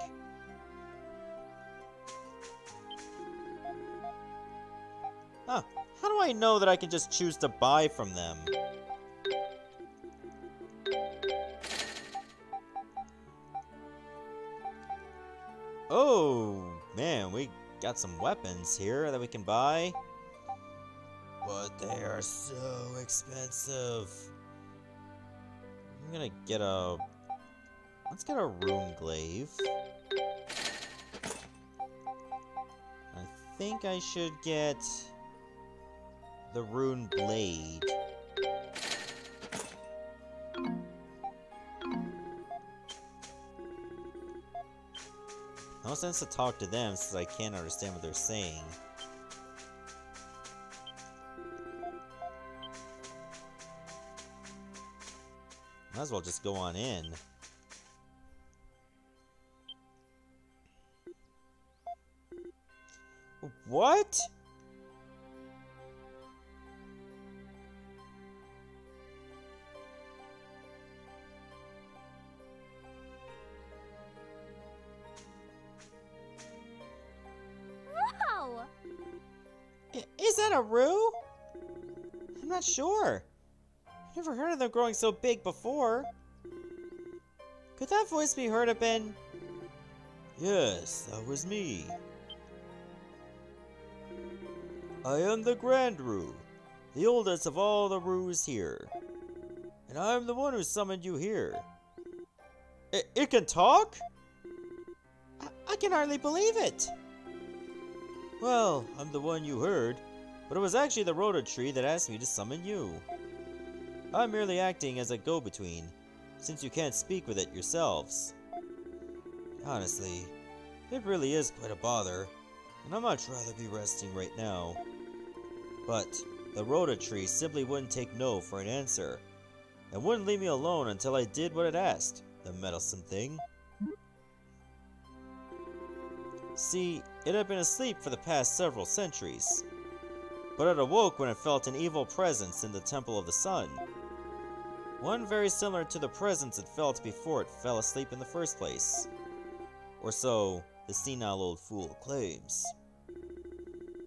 Huh. How do I know that I can just choose to buy from them? Oh, man, we got some weapons here that we can buy. But they are so expensive. I'm gonna get a... Let's get a rune glaive. I think I should get the rune blade. No sense to talk to them since I can't understand what they're saying. Might as well just go on in. What? Wow! Is that a Rue? I'm not sure. I've never heard of them growing so big before. Could that voice be heard, Ben? Yes, that was me. I am the Grand Roo, the oldest of all the Roos here. And I'm the one who summoned you here. It can talk? I can hardly believe it. Well, I'm the one you heard, but it was actually the Rhoda Tree that asked me to summon you. I'm merely acting as a go-between, since you can't speak with it yourselves. Honestly, it really is quite a bother, and I'd much rather be resting right now. But the Rhoda Tree simply wouldn't take no for an answer, and wouldn't leave me alone until I did what it asked, the meddlesome thing. See, it had been asleep for the past several centuries, but it awoke when it felt an evil presence in the Temple of the Sun. One very similar to the presence it felt before it fell asleep in the first place. Or so the senile old fool claims.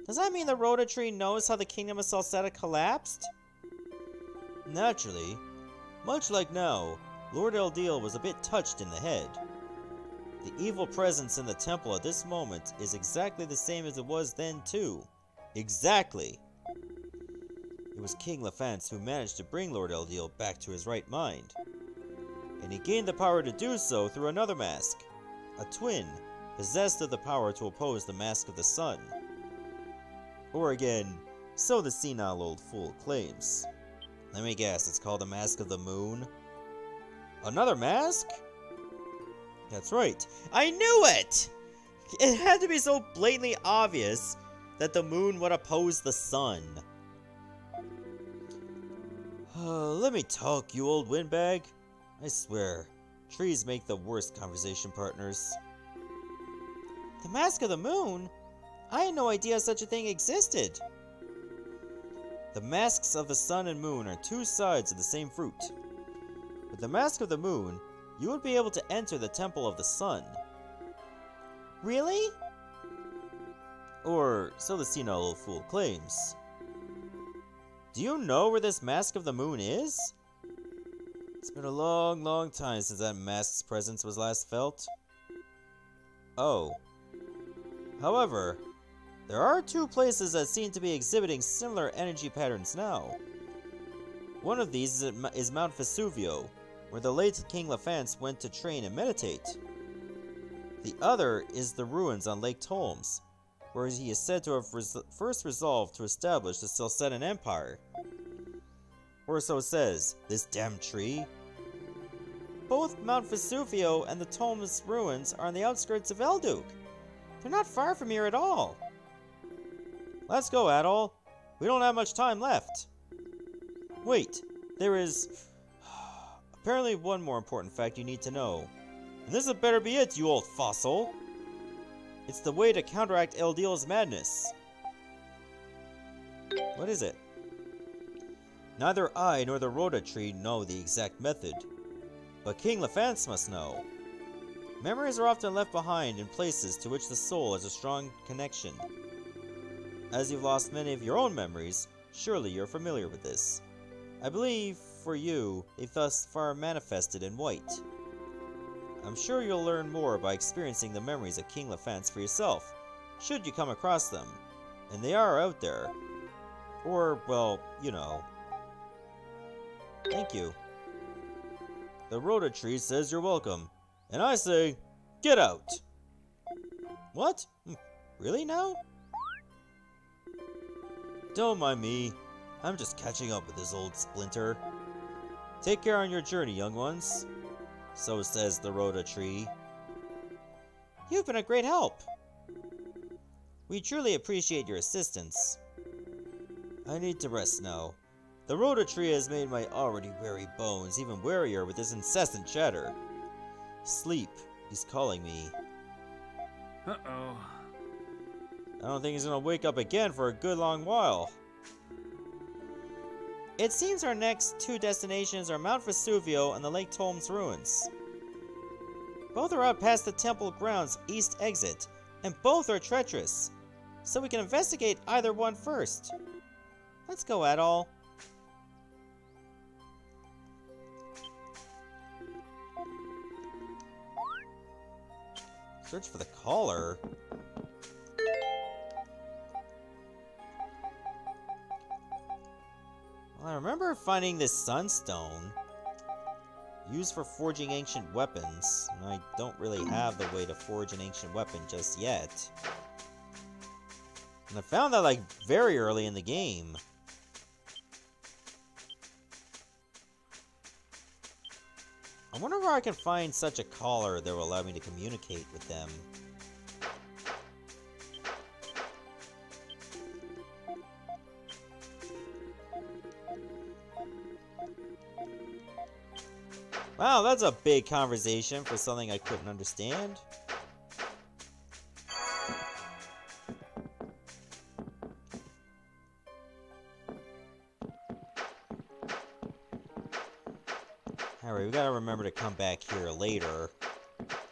Does that mean the Rhoda Tree knows how the kingdom of Celceta collapsed? Naturally. Much like now, Lord Eldiel was a bit touched in the head. The evil presence in the temple at this moment is exactly the same as it was then too. Exactly! It was King Lefance who managed to bring Lord Eldiel back to his right mind. And he gained the power to do so through another mask. A twin, possessed of the power to oppose the Mask of the Sun. Or again, so the senile old fool claims. Let me guess, it's called the Mask of the Moon? Another mask? That's right. I knew it! It had to be so blatantly obvious that the moon would oppose the sun. Let me talk, you old windbag. I swear, trees make the worst conversation partners. The Mask of the Moon? I had no idea such a thing existed. The masks of the sun and moon are two sides of the same fruit. With the Mask of the Moon, you would be able to enter the Temple of the Sun. Really? Or so the senile old fool claims. Do you know where this Mask of the Moon is? It's been a long, long time since that mask's presence was last felt. Oh. However, there are two places that seem to be exhibiting similar energy patterns now. One of these is Mount Vesuvio, where the late King Lefance went to train and meditate. The other is the ruins on Lake Tolmes, where he is said to have first resolved to establish the Celcetan Empire. Or so says this damn tree. Both Mount Vesuvio and the Tolmes ruins are on the outskirts of Elduk. They're not far from here at all. Let's go, Adol. We don't have much time left. Wait, there is apparently one more important fact you need to know. And this had better be it, you old fossil. It's the way to counteract Eldiel's madness. What is it? Neither I nor the Rhoda Tree know the exact method, but King Lefance must know. Memories are often left behind in places to which the soul has a strong connection. As you've lost many of your own memories, surely you're familiar with this. I believe, for you, they've thus far manifested in white. I'm sure you'll learn more by experiencing the memories of King Lefance for yourself, should you come across them. And they are out there. Or, well, you know. Thank you. The Rhoda Tree says you're welcome, and I say, get out! What? Really now? Don't mind me. I'm just catching up with this old splinter. Take care on your journey, young ones. So says the Rhoda Tree. You've been a great help. We truly appreciate your assistance. I need to rest now. The Rhoda Tree has made my already weary bones even wearier with this incessant chatter. Sleep, he's calling me. Uh-oh. I don't think he's gonna wake up again for a good long while. It seems our next two destinations are Mount Vesuvio and the Lake Tolmes ruins. Both are out past the temple grounds east exit, and both are treacherous, so we can investigate either one first. Let's go, Adol. Search for the collar. Well, I remember finding this sunstone used for forging ancient weapons, and I don't really have the way to forge an ancient weapon just yet. And I found that like very early in the game. I wonder where I can find such a collar that will allow me to communicate with them. Wow, that's a big conversation for something I couldn't understand. Alright, we gotta remember to come back here later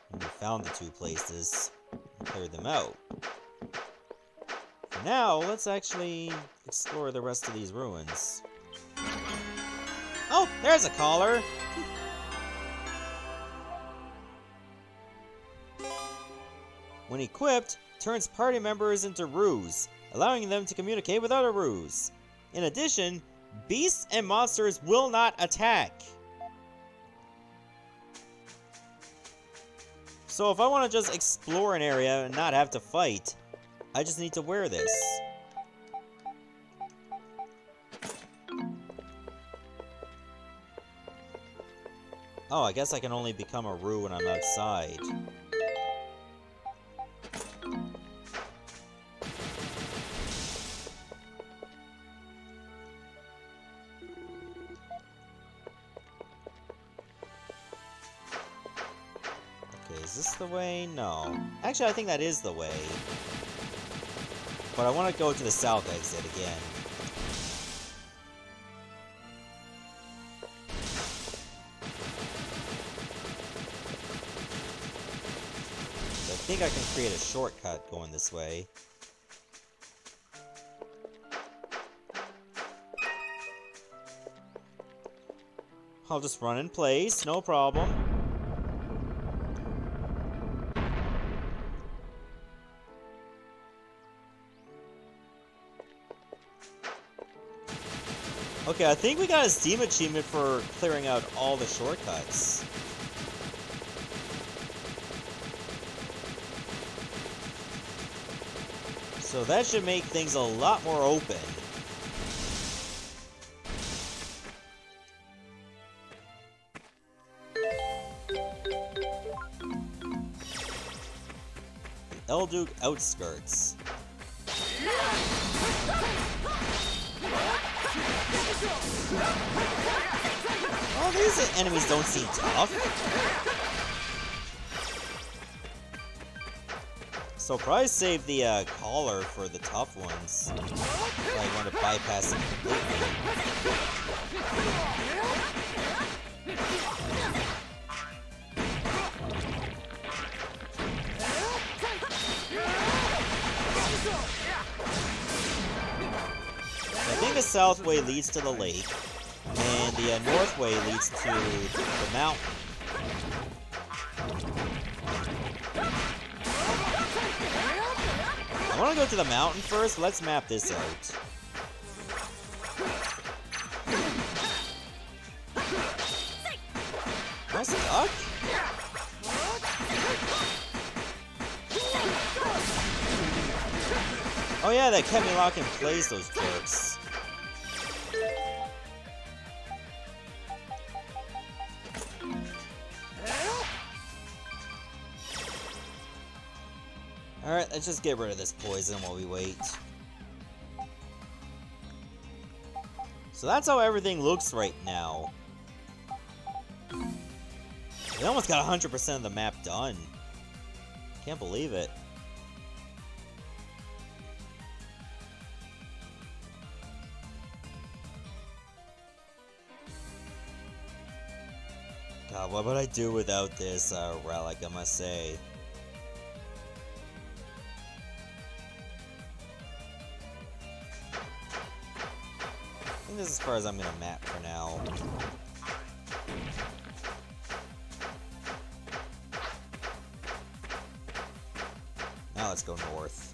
when we found the two places and clear them out. For now, let's actually explore the rest of these ruins. Oh, there's a collar! When equipped, turns party members into roos, allowing them to communicate with other roos. In addition, beasts and monsters will not attack. So if I want to just explore an area and not have to fight, I just need to wear this. Oh, I guess I can only become a roo when I'm outside. Is this the way? No. Actually, I think that is the way. But I want to go to the south exit again. I think I can create a shortcut going this way. I'll just run in place, no problem. Okay, I think we got a Steam achievement for clearing out all the shortcuts. So that should make things a lot more open. The Elduke Outskirts. Oh, these enemies don't seem tough. So probably save the collar for the tough ones. I want to bypass them completely. I think the south way leads to the lake, and the north way leads to the mountain. I want to go to the mountain first. Let's map this out. Am I stuck? Oh yeah, that kept me locked in place, those jerks. Alright, let's just get rid of this poison while we wait. So that's how everything looks right now. We almost got 100% of the map done. Can't believe it. God, what would I do without this relic, I must say. I think this is as far as I'm gonna map for now. Now let's go north.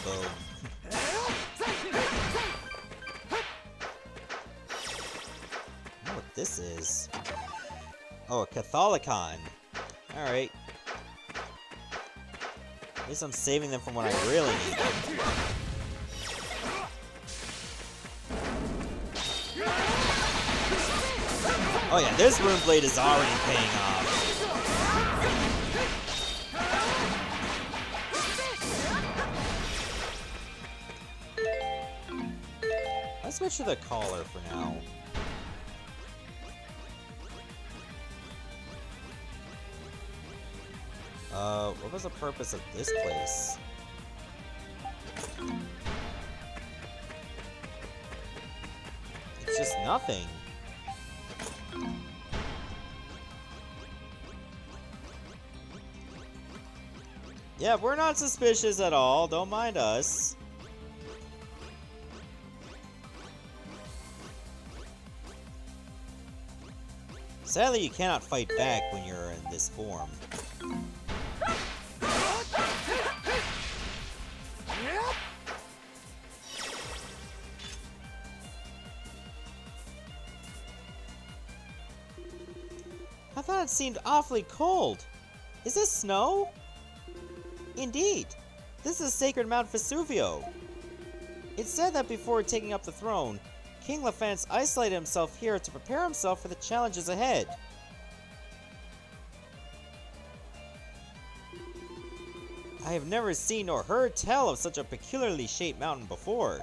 Boom. I know what this is. Oh, a Catholicon. Alright. At least I'm saving them from when I really need them. Oh yeah, this Rune Blade is already paying off. Let's switch to the collar for now. What was the purpose of this place? It's just nothing. Yeah, we're not suspicious at all. Don't mind us. Sadly, you cannot fight back when you're in this form. I thought it seemed awfully cold. Is this snow? Indeed. This is sacred Mount Vesuvio. It's said that before taking up the throne, King Lefance isolated himself here to prepare himself for the challenges ahead. I have never seen or heard tell of such a peculiarly shaped mountain before.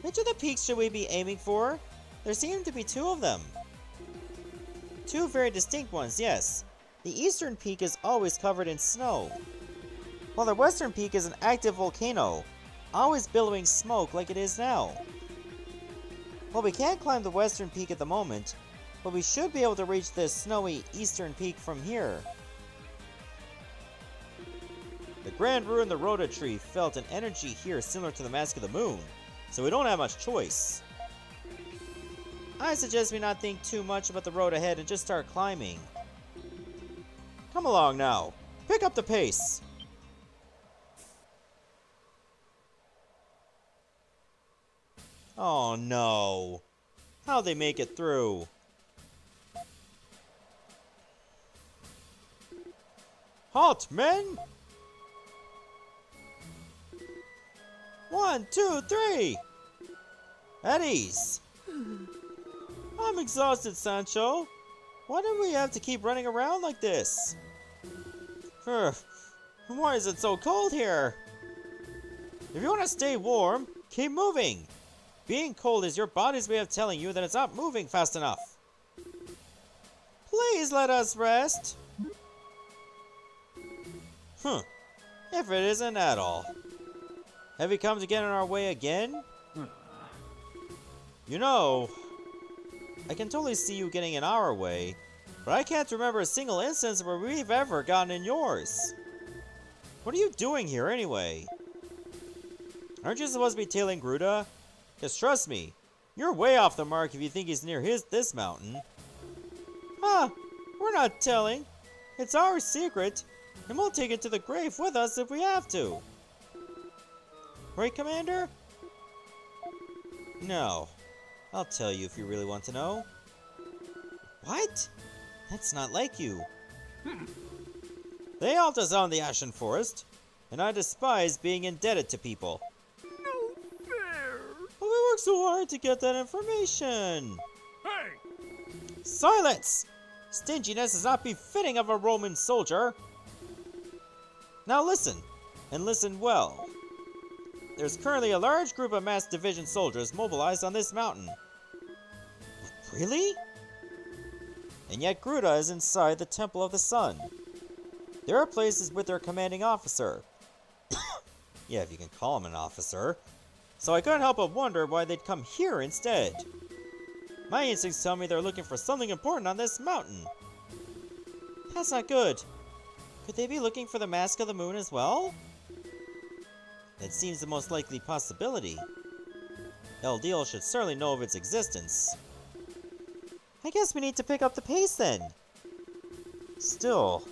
Which of the peaks should we be aiming for? There seem to be two of them. Two very distinct ones, yes. The eastern peak is always covered in snow, while the western peak is an active volcano, always billowing smoke like it is now. Well, we can't climb the western peak at the moment, but we should be able to reach the snowy eastern peak from here. The Grand Ruin the Rhoda tree felt an energy here similar to the Mask of the Moon, so we don't have much choice. I suggest we not think too much about the road ahead and just start climbing. Come along now. Pick up the pace. Oh no. How'd they make it through? Halt, men! 1, 2, 3! At ease. I'm exhausted, Sancho. Why do we have to keep running around like this? Why is it so cold here? If you want to stay warm, keep moving. Being cold is your body's way of telling you that it's not moving fast enough. Please let us rest. If it isn't at all. Have you come to get in our way again? You know, I can totally see you getting in our way, but I can't remember a single instance where we've ever gotten in yours. What are you doing here anyway? Aren't you supposed to be tailing Gruda? Because trust me, you're way off the mark if you think he's near this mountain. We're not telling. It's our secret, and we'll take it to the grave with us if we have to. Right, Commander? No. I'll tell you if you really want to know. What? That's not like you. They helped us out in the Ashen Forest, and I despise being indebted to people. No fair. But we worked so hard to get that information. Hey! Silence! Stinginess is not befitting of a Roman soldier. Now listen, and listen well. There's currently a large group of mass division soldiers mobilized on this mountain. Really? And yet Gruda is inside the Temple of the Sun. There are places with their commanding officer. Yeah, if you can call him an officer. So I couldn't help but wonder why they'd come here instead. My instincts tell me they're looking for something important on this mountain. That's not good. Could they be looking for the Mask of the Moon as well? That seems the most likely possibility. El Deal should certainly know of its existence. I guess we need to pick up the pace then. Still,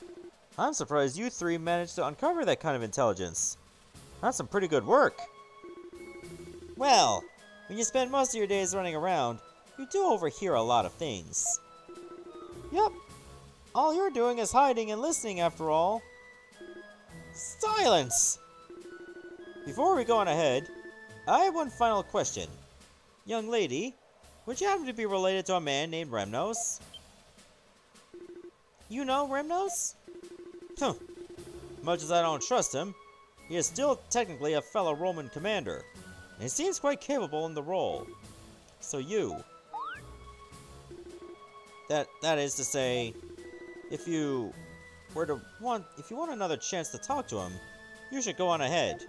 I'm surprised you three managed to uncover that kind of intelligence. That's some pretty good work. Well, when you spend most of your days running around, you do overhear a lot of things. Yep. All you're doing is hiding and listening after all. Silence! Before we go on ahead, I have one final question. Young lady, would you happen to be related to a man named Remnos? You know Remnos? Huh. Much as I don't trust him, he is still technically a fellow Roman commander, and he seems quite capable in the role. So you... That is to say, if you want another chance to talk to him, you should go on ahead.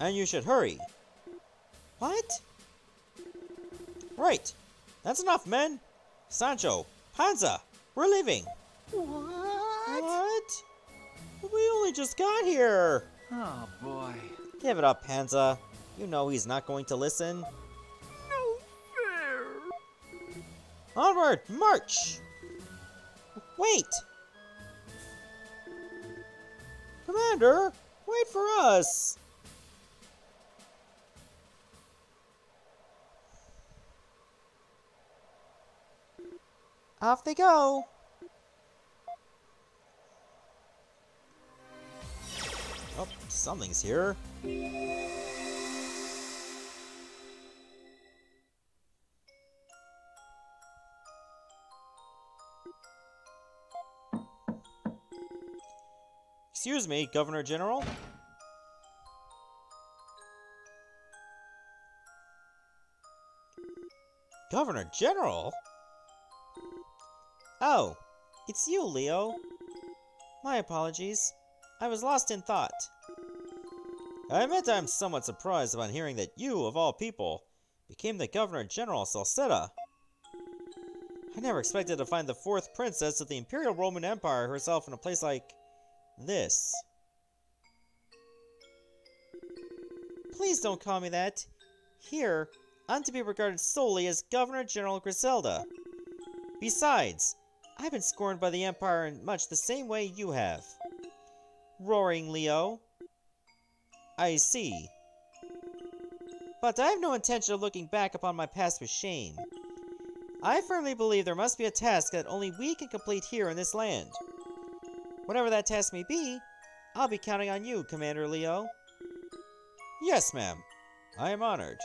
And you should hurry. What? Right. That's enough, men. Sancho, Panza, we're leaving. What? We only just got here. Oh, boy. Give it up, Panza. You know he's not going to listen. No fair. Onward, march! Wait! Commander, wait for us! Off they go! Oh, something's here. Excuse me, Governor General? Governor General? Oh, it's you, Leo. My apologies. I was lost in thought. I admit I'm somewhat surprised upon hearing that you, of all people, became the Governor General of Celceta. I never expected to find the fourth princess of the Imperial Roman Empire herself in a place like this. Please don't call me that. Here, I'm to be regarded solely as Governor General Griselda. Besides, I've been scorned by the Empire in much the same way you have. Roaring Leo. I see. But I have no intention of looking back upon my past with shame. I firmly believe there must be a task that only we can complete here in this land. Whatever that task may be, I'll be counting on you, Commander Leo. Yes, ma'am. I am honored.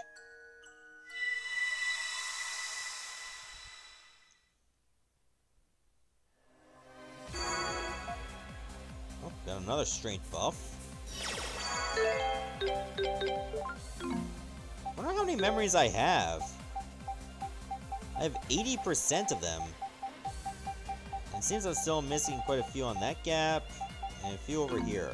Oh, got another strength buff. Wonder how many memories I have. I have 80% of them. And it seems I'm still missing quite a few on that gap, and a few over here.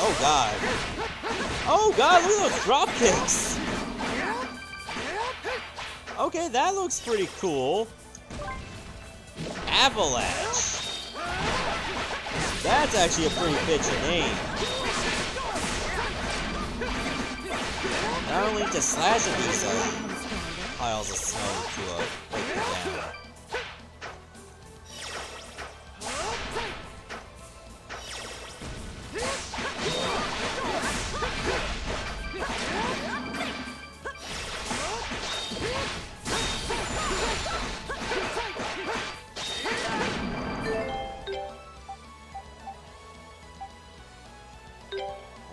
Oh god. Oh god, look at those drop kicks! Okay, that looks pretty cool. Avalanche. That's actually a pretty bitchin' name. Not only to slash at these piles of snow to break them down.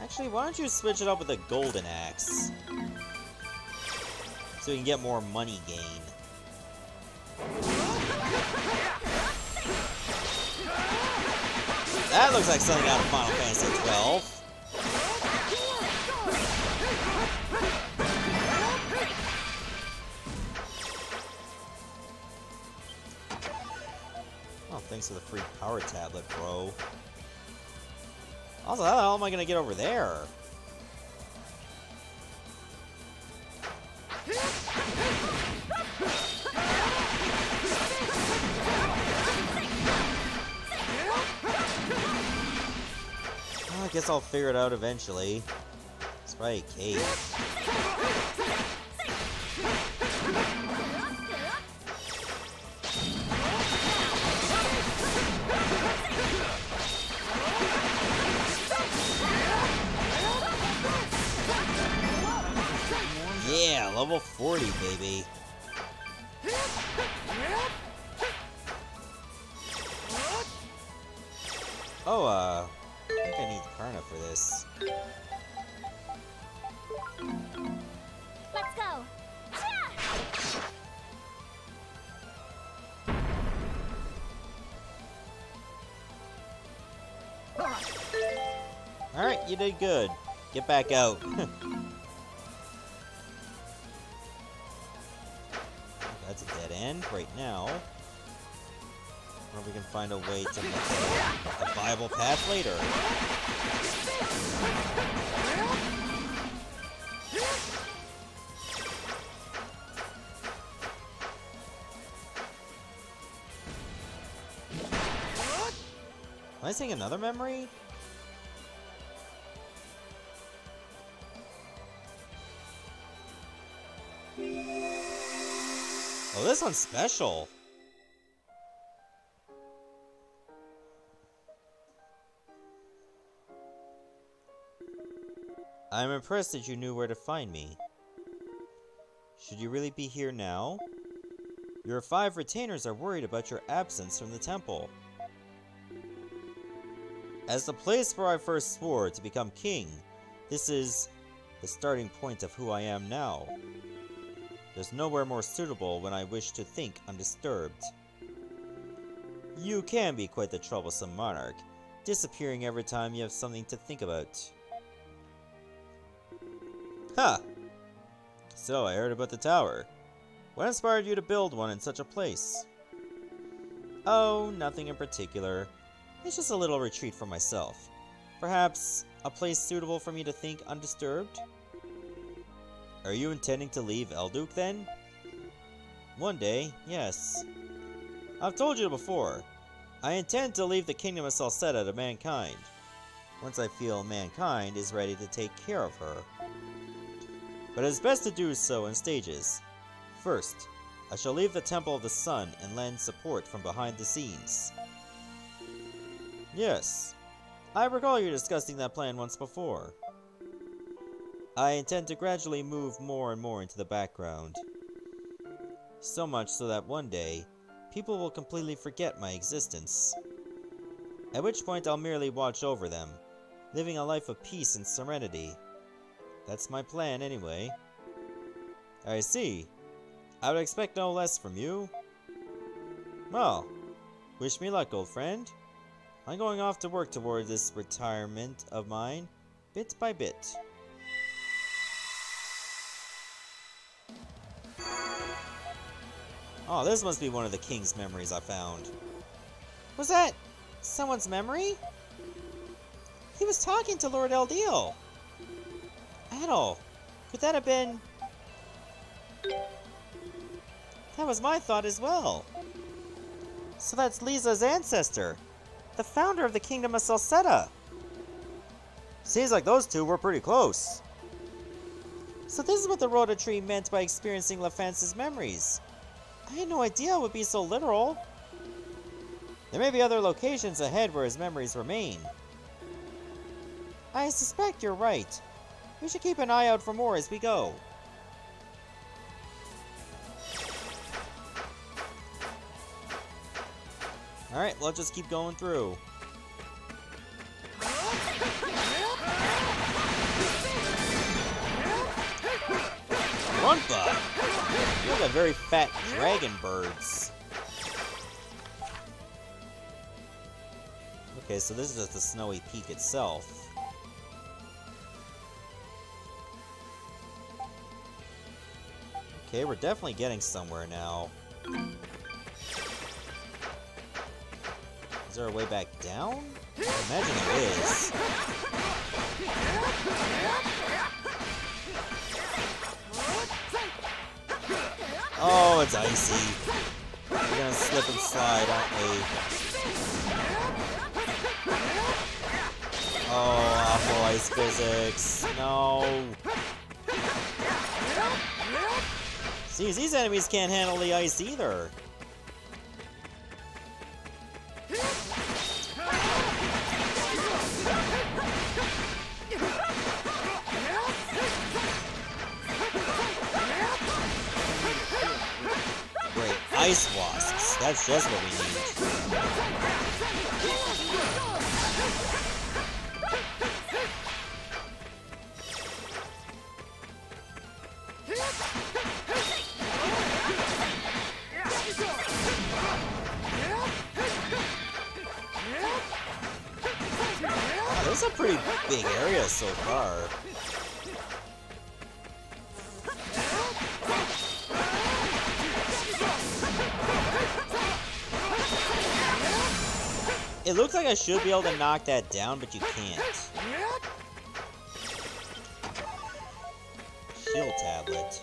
Actually, why don't you switch it up with a golden axe? So you can get more money gain. That looks like something out of Final Fantasy XII. Oh, thanks for the free power tablet, bro. Also, how the hell am I gonna get over there? guess I'll figure it out eventually. It's probably a cave. Yeah, level 40, baby. Oh, I think I need Karna for this. Let's go. Alright, you did good. Get back out. That's a dead end right now. Or we can find a way to make a viable path later. Am I seeing another memory? Oh, this one's special. I'm impressed that you knew where to find me. Should you really be here now? Your 5 retainers are worried about your absence from the temple. As the place where I first swore to become king, this is the starting point of who I am now. There's nowhere more suitable when I wish to think undisturbed. You can be quite the troublesome monarch, disappearing every time you have something to think about. Ha! So, I heard about the tower. What inspired you to build one in such a place? Oh, nothing in particular. It's just a little retreat for myself. Perhaps a place suitable for me to think undisturbed? Are you intending to leave Elduke then? One day, yes. I've told you before. I intend to leave the kingdom of Celceta to mankind. Once I feel mankind is ready to take care of her. But it is best to do so in stages. First, I shall leave the Temple of the Sun and lend support from behind the scenes. Yes, I recall you discussing that plan once before. I intend to gradually move more and more into the background. So much so that one day, people will completely forget my existence. At which point I'll merely watch over them, living a life of peace and serenity. That's my plan anyway. I see. I would expect no less from you. Well, wish me luck, old friend. I'm going off to work toward this retirement of mine, bit by bit. Oh, this must be one of the king's memories I found. Was that someone's memory? He was talking to Lord Eldiel. Adol, could that have been... That was my thought as well. So that's Liza's ancestor, the founder of the Kingdom of Celceta. Seems like those two were pretty close. So this is what the Rhoda Tree meant by experiencing LaFrance's memories. I had no idea it would be so literal. There may be other locations ahead where his memories remain. I suspect you're right. We should keep an eye out for more as we go. Alright, let's just keep going through. Grunpa! Look at very fat dragon birds. Okay, so this is just the snowy peak itself. Okay, we're definitely getting somewhere now. Is there a way back down? I imagine there is. Oh, it's icy. We're gonna slip and slide, aren't we? Oh, awful ice physics. No. See, these enemies can't handle the ice either. Great, ice wasps. That's just what we need. This is a pretty big area so far. It looks like I should be able to knock that down, but you can't. Shield tablet.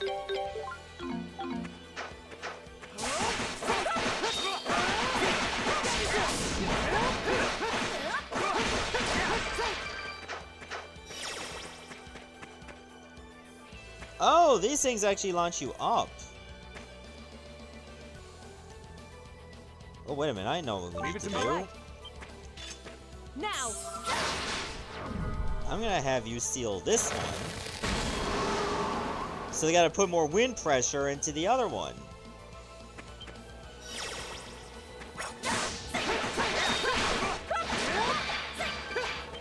Oh, these things actually launch you up. Oh, wait a minute. I know what we need to do. Now. I'm gonna have you seal this one. So they gotta put more wind pressure into the other one.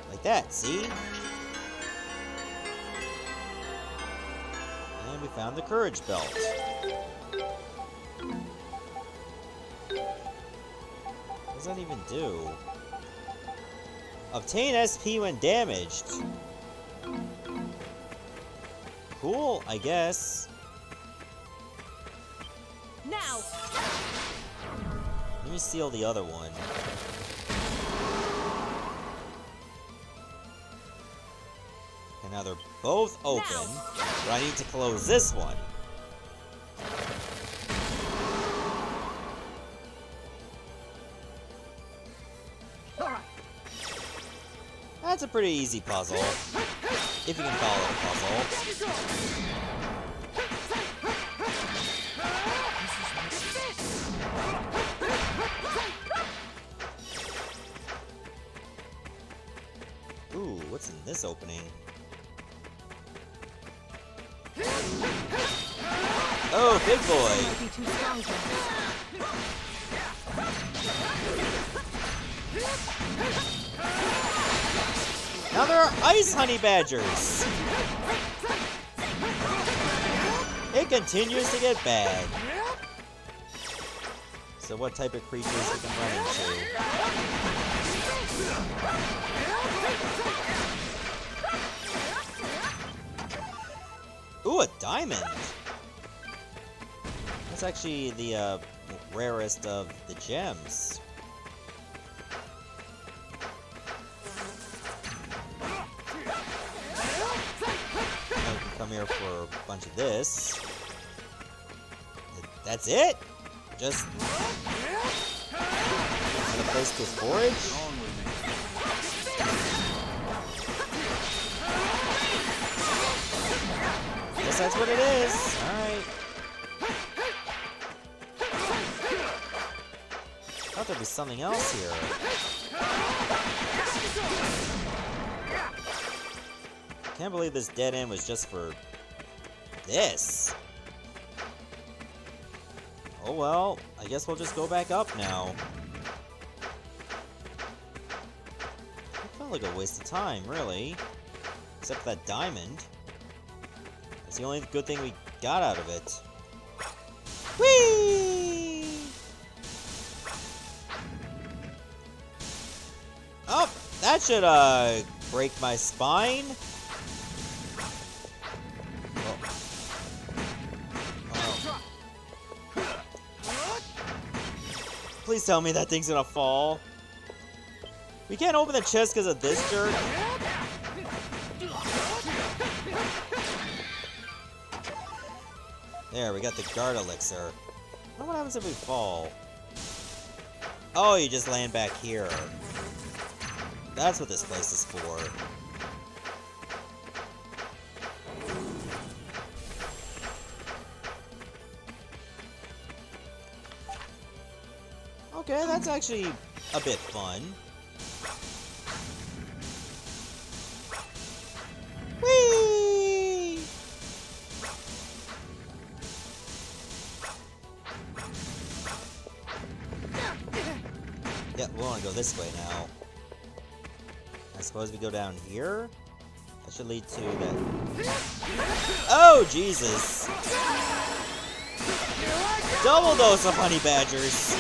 Like that, see? And we found the courage belt. What does that even do? Obtain SP when damaged. Cool, I guess. Now. Let me seal the other one. And now they're both open, but I need to close this one. That's a pretty easy puzzle, if you can call it a puzzle. Ooh, what's in this opening? Oh, big boy! Might be too strong for Now there are ice honey badgers! It continues to get bad. So what type of creatures we can run into? Ooh, a diamond! That's actually the rarest of the gems. Come here for a bunch of this. That's it? Just another place to forage? Guess that's what it is. Alright. Thought there'd be something else here. Can't believe this dead end was just for this. Oh well, I guess we'll just go back up now. It felt like a waste of time, really. Except for that diamond. That's the only good thing we got out of it. Whee! Oh, that should break my spine. Please tell me that thing's gonna fall. We can't open the chest because of this jerk. There, we got the guard elixir. Now what happens if we fall? Oh, you just land back here. That's what this place is for. Okay, that's actually a bit fun. Whee! Yeah, we want to go this way now. I suppose we go down here? That should lead to that. Oh, Jesus! Double dose of honey badgers!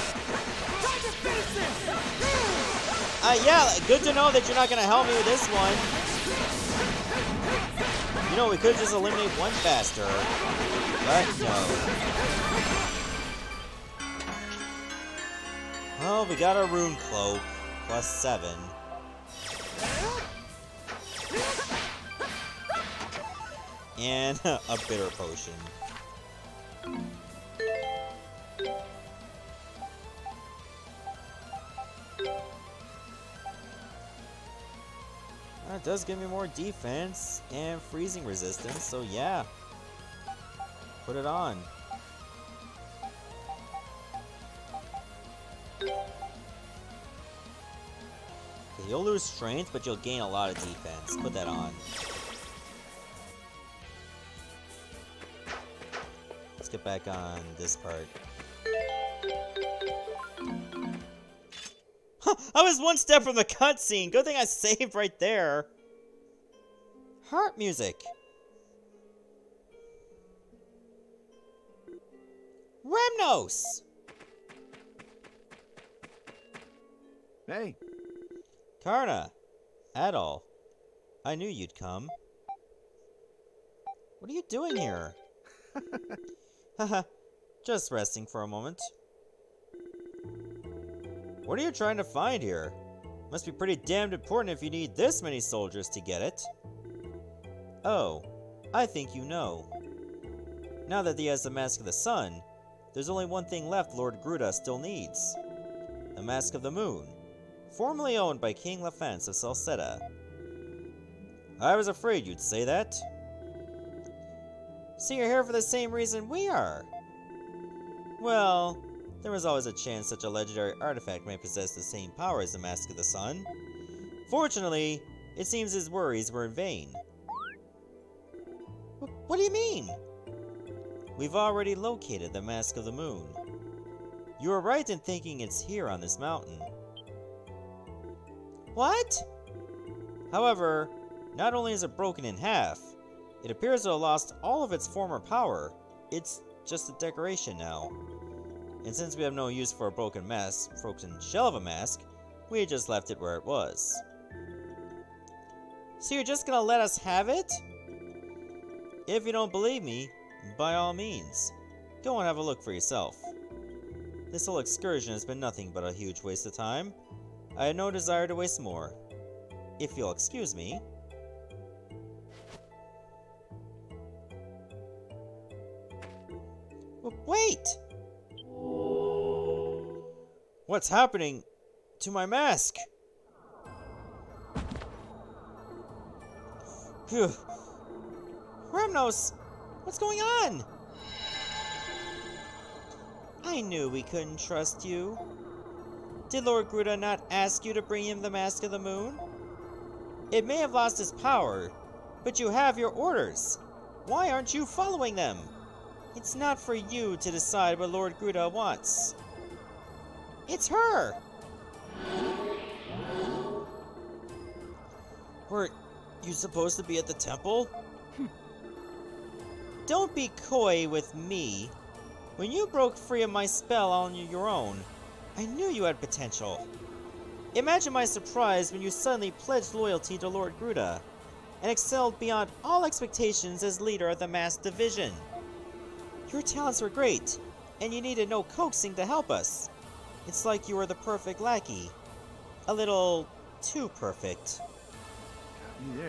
Yeah, good to know that you're not gonna help me with this one. You know, we could just eliminate one faster. But no. Well, we got our rune cloak. Plus 7. And a bitter potion. That does give me more defense and freezing resistance, so yeah. Put it on. Okay, you'll lose strength, but you'll gain a lot of defense. Put that on. Let's get back on this part. I was one step from the cutscene. Good thing I saved right there. Harp music. Remnos. Hey. Karna. Adol. I knew you'd come. What are you doing here? Haha. Just resting for a moment. What are you trying to find here? Must be pretty damned important if you need this many soldiers to get it. Oh, I think you know. Now that he has the Mask of the Sun, there's only one thing left Lord Gruda still needs. The Mask of the Moon, formerly owned by King Lafance of Celceta. I was afraid you'd say that. So you're here for the same reason we are. Well, there was always a chance such a legendary artifact may possess the same power as the Mask of the Sun. Fortunately, it seems his worries were in vain. What do you mean? We've already located the Mask of the Moon. You were right in thinking it's here on this mountain. What? However, not only is it broken in half, it appears to have lost all of its former power. It's just a decoration now. And since we have no use for a broken shell of a mask, we just left it where it was. So you're just gonna let us have it? If you don't believe me, by all means, go and have a look for yourself. This whole excursion has been nothing but a huge waste of time. I had no desire to waste more. If you'll excuse me. Wait! What's happening to my mask? Phew. Remnos! What's going on? I knew we couldn't trust you. Did Lord Gruda not ask you to bring him the Mask of the Moon? It may have lost its power, but you have your orders. Why aren't you following them? It's not for you to decide what Lord Gruda wants. It's her! Weren't you supposed to be at the temple? Don't be coy with me. When you broke free of my spell on your own, I knew you had potential. Imagine my surprise when you suddenly pledged loyalty to Lord Gruda, and excelled beyond all expectations as leader of the Masked Division. Your talents were great, and you needed no coaxing to help us. It's like you were the perfect lackey. A little too perfect. Got me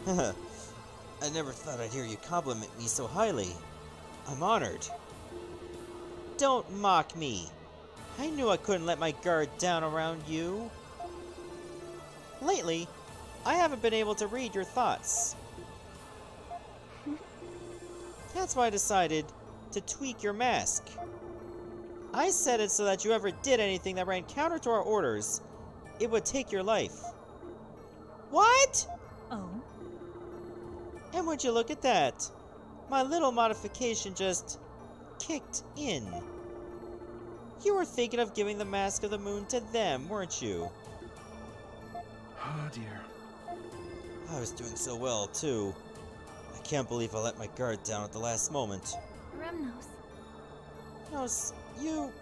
there. I never thought I'd hear you compliment me so highly. I'm honored. Don't mock me. I knew I couldn't let my guard down around you. Lately, I haven't been able to read your thoughts. That's why I decided to tweak your mask. I set it so that you ever did anything that ran counter to our orders, it would take your life. What? Oh? And would you look at that? My little modification just kicked in. You were thinking of giving the Mask of the Moon to them, weren't you? Oh dear. I was doing so well, too. I can't believe I let my guard down at the last moment. Remnos. No, you...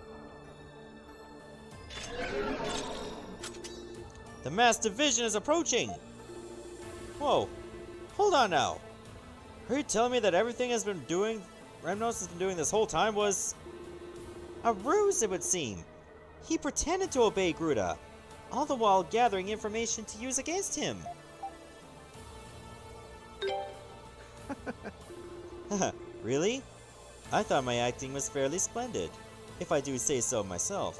The mass division is approaching! Whoa, hold on now. Are you telling me that everything Remnos has been doing this whole time was... a ruse, it would seem? He pretended to obey Gruda, all the while gathering information to use against him. Really? I thought my acting was fairly splendid, if I do say so myself.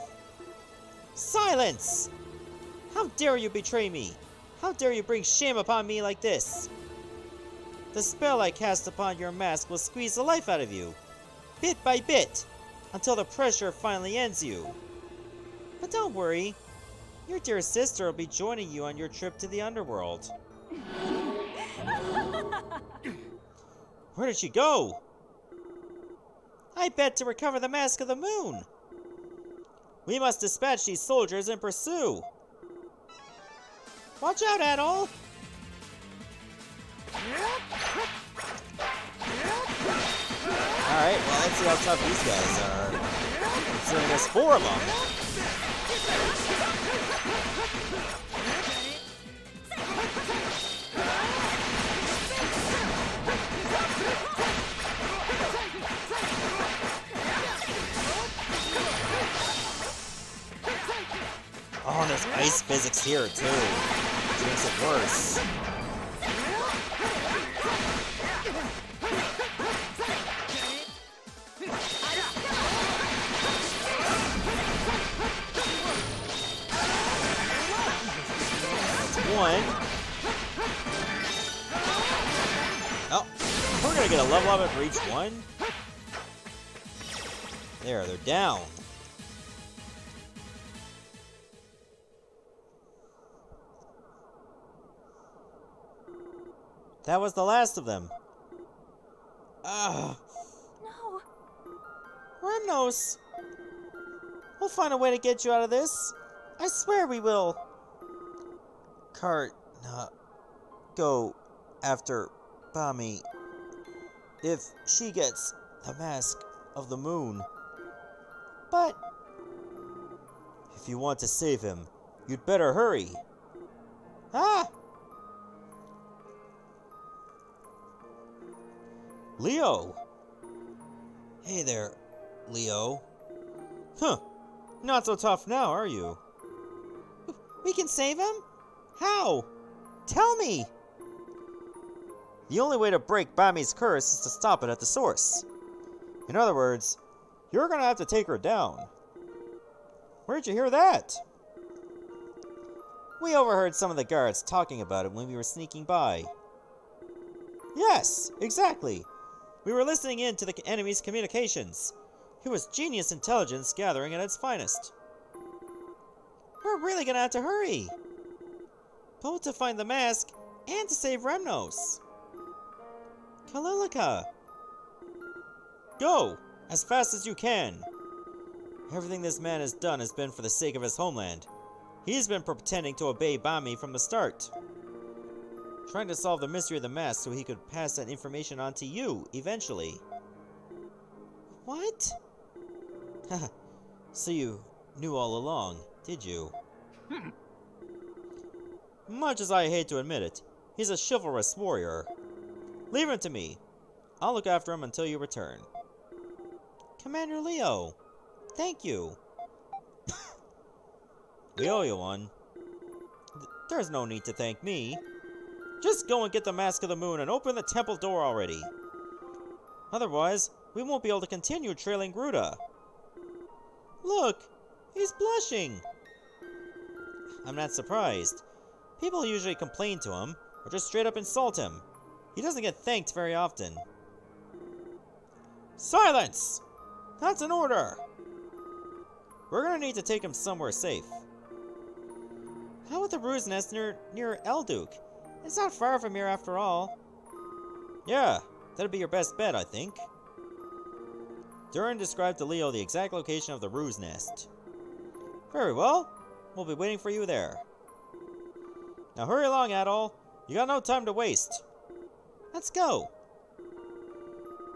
Silence! How dare you betray me? How dare you bring shame upon me like this? The spell I cast upon your mask will squeeze the life out of you, bit by bit, until the pressure finally ends you. But don't worry, your dear sister will be joining you on your trip to the underworld. Where did she go? I bet to recover the Mask of the Moon. We must dispatch these soldiers and pursue. Watch out, Adol! Alright, well, let's see how tough these guys are. Considering there's 4 of them. Oh, and there's ice physics here, too. Which makes it worse. One. Oh, we're gonna get a level up for each one. There, they're down. That was the last of them. Ugh. No. Remnos! We'll find a way to get you out of this. I swear we will. Go after Bami. If she gets the Mask of the Moon. But if you want to save him, you'd better hurry. Ah! Leo! Hey there, Leo. Huh. Not so tough now, are you? We can save him? How? Tell me! The only way to break Bami's curse is to stop it at the source. In other words, you're gonna have to take her down. Where'd you hear that? We overheard some of the guards talking about it when we were sneaking by. Yes, exactly. We were listening in to the enemy's communications. It was genius intelligence gathering at its finest. We're really gonna have to hurry. Both to find the mask and to save Remnos. Kalilika! Go! As fast as you can! Everything this man has done has been for the sake of his homeland. He's been pretending to obey Bami from the start. Trying to solve the mystery of the mask so he could pass that information on to you, eventually. What? Haha, so you knew all along, did you? Much as I hate to admit it, he's a chivalrous warrior. Leave him to me. I'll look after him until you return. Commander Leo, thank you. We owe you one. There's no need to thank me. Just go and get the Mask of the Moon and open the temple door already. Otherwise, we won't be able to continue trailing Gruda. Look, he's blushing. I'm not surprised. People usually complain to him, or just straight up insult him. He doesn't get thanked very often. Silence! That's an order! We're gonna need to take him somewhere safe. How about the ruse nest near Elduke? It's not far from here after all. Yeah, that'd be your best bet, I think. Durin described to Leo the exact location of the ruse nest. Very well. We'll be waiting for you there. Now hurry along, Adol. You got no time to waste. Let's go.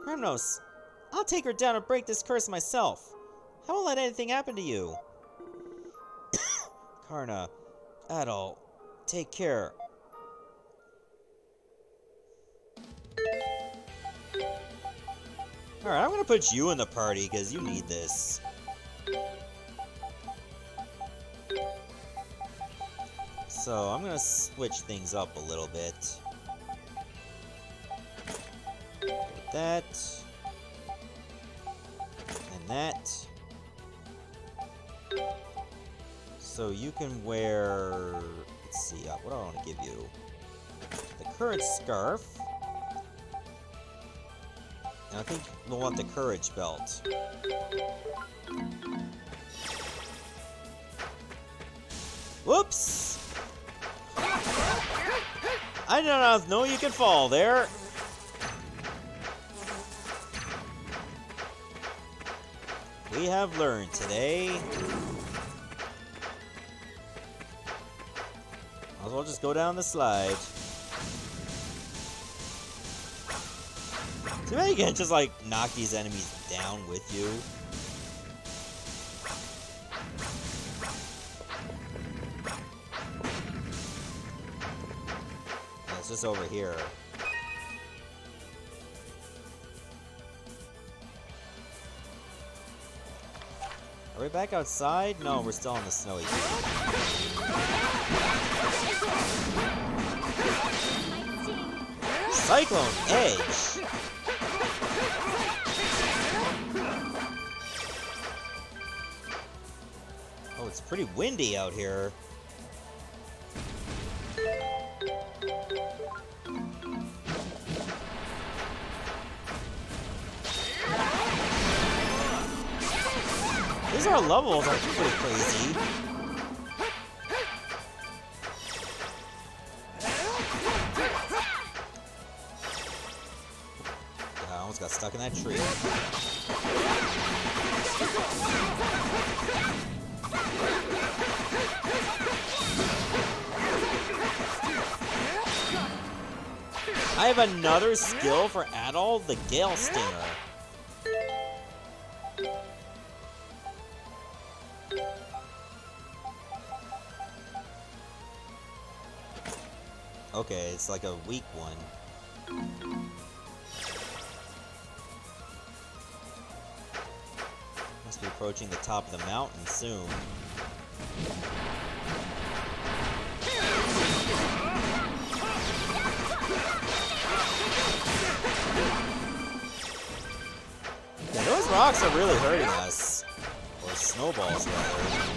Grimnos, I'll take her down and break this curse myself. I won't let anything happen to you. Karna, Adol, take care. Alright, I'm gonna put you in the party because you need this. So, I'm gonna switch things up a little bit. Like that. And that. So you can wear... Let's see, what do I want to give you? The current scarf. And I think we'll want the courage belt. Whoops! I did not know you could fall there. We have learned today. Might as well just go down the slide. So maybe you can just like knock these enemies down with you. Yeah, it's just over here. Are we back outside? No, we're still on the snowy field. Cyclone Edge! Oh, it's pretty windy out here. These are levels are pretty crazy. Yeah, I almost got stuck in that tree. I have another skill for Adol, the Gale Stinger. Okay, it's like a weak one. Must be approaching the top of the mountain soon. Yeah, those rocks are really hurting us. Or snowballs, rather.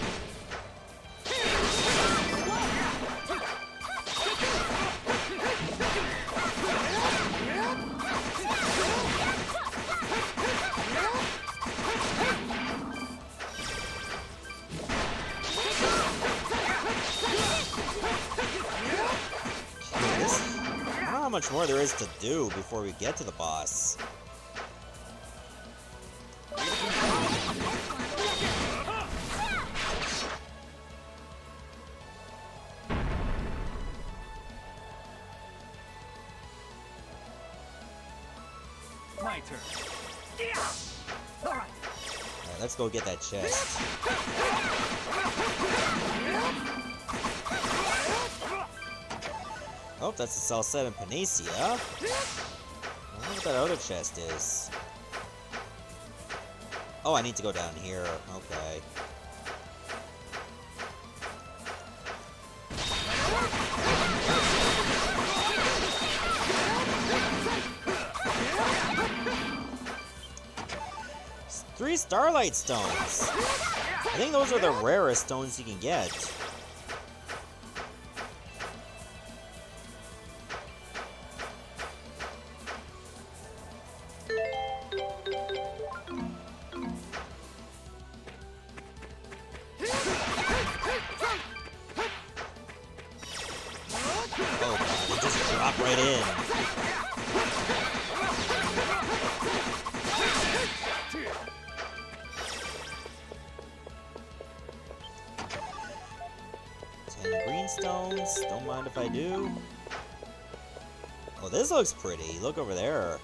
I don't know how much more there is to do before we get to the boss. My turn. Alright, let's go get that chest. Oh, that's the Celceta and Panacea. I wonder what that other chest is. Oh, I need to go down here. Okay. Three Starlight Stones. I think those are the rarest stones you can get. right in. Greenstones, don't mind if I do. Oh, this looks pretty. Look over there.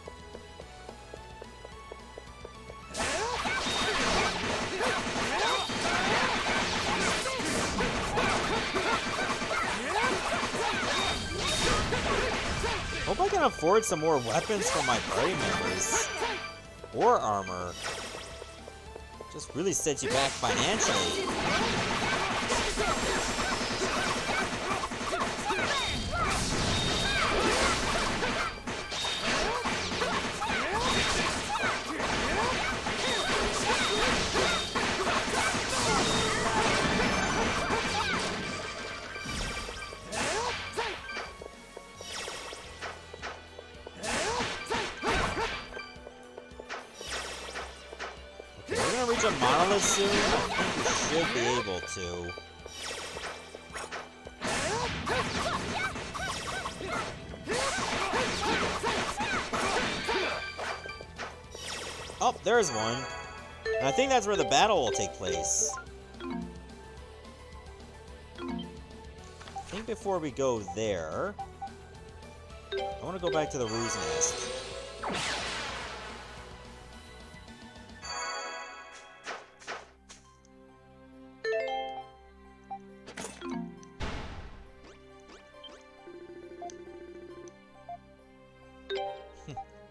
Hope I can afford some more weapons for my party members. Or armor. Just really sets you back financially. Reach a monolith soon? I think we should be able to. Oh, there's one. And I think that's where the battle will take place. I think before we go there, I want to go back to the Ruse Nest.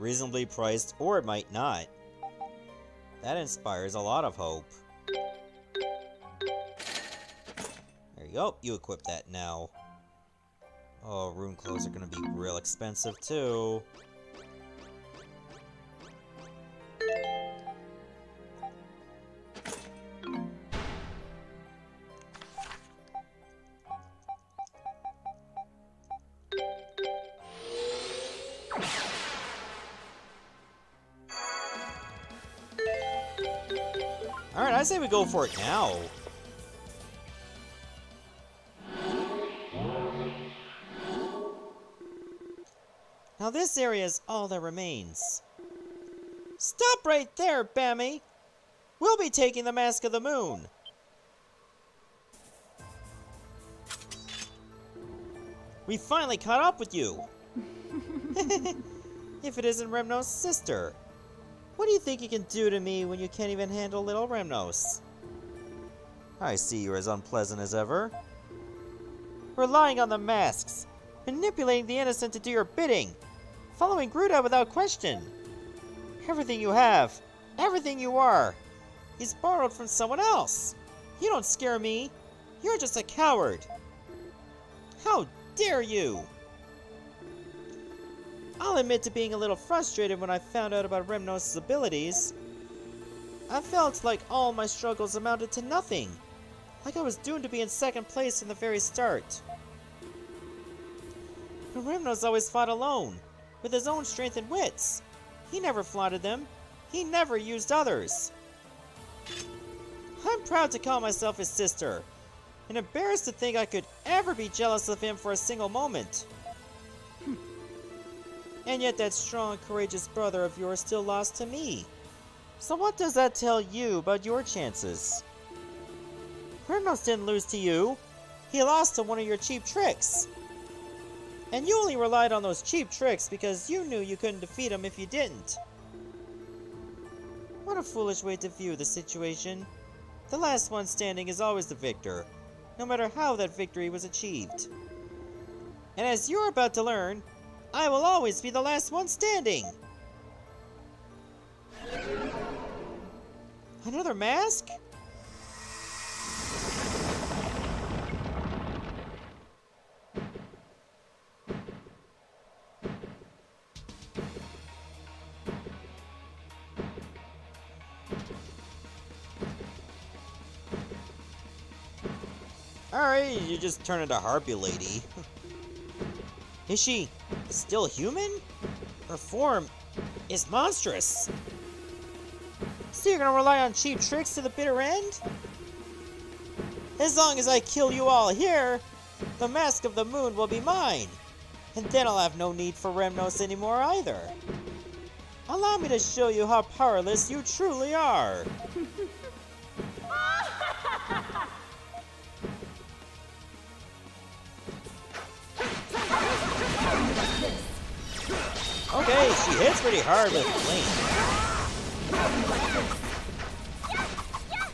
Reasonably priced, or it might not. That inspires a lot of hope. There you go, you equip that now. Oh, rune clothes are gonna be real expensive too. Alright, I say we go for it now. Now this area is all that remains. Stop right there, Bammy! We'll be taking the Mask of the Moon. We finally caught up with you! If it isn't Remnos' sister. What do you think you can do to me when you can't even handle little Remnos? I see you're as unpleasant as ever. Relying on the masks, manipulating the innocent to do your bidding, following Gruda without question. Everything you have, everything you are, is borrowed from someone else. You don't scare me. You're just a coward. How dare you! I'll admit to being a little frustrated when I found out about Remnos' abilities. I felt like all my struggles amounted to nothing. Like I was doomed to be in second place from the very start. But Remnos always fought alone, with his own strength and wits. He never flaunted them. He never used others. I'm proud to call myself his sister, and embarrassed to think I could ever be jealous of him for a single moment. And yet that strong, courageous brother of yours still lost to me. So what does that tell you about your chances? Remnos didn't lose to you. He lost to one of your cheap tricks. And you only relied on those cheap tricks because you knew you couldn't defeat him if you didn't. What a foolish way to view the situation. The last one standing is always the victor, no matter how that victory was achieved. And as you're about to learn, I will always be the last one standing! Another mask? Alright, you just turn into Harpy Lady. Is she still human? Her form is monstrous. So you're gonna rely on cheap tricks to the bitter end? As long as I kill you all here, the Mask of the Moon will be mine. And then I'll have no need for Remnos anymore either. Allow me to show you how powerless you truly are. Okay, she hits pretty hard with flame.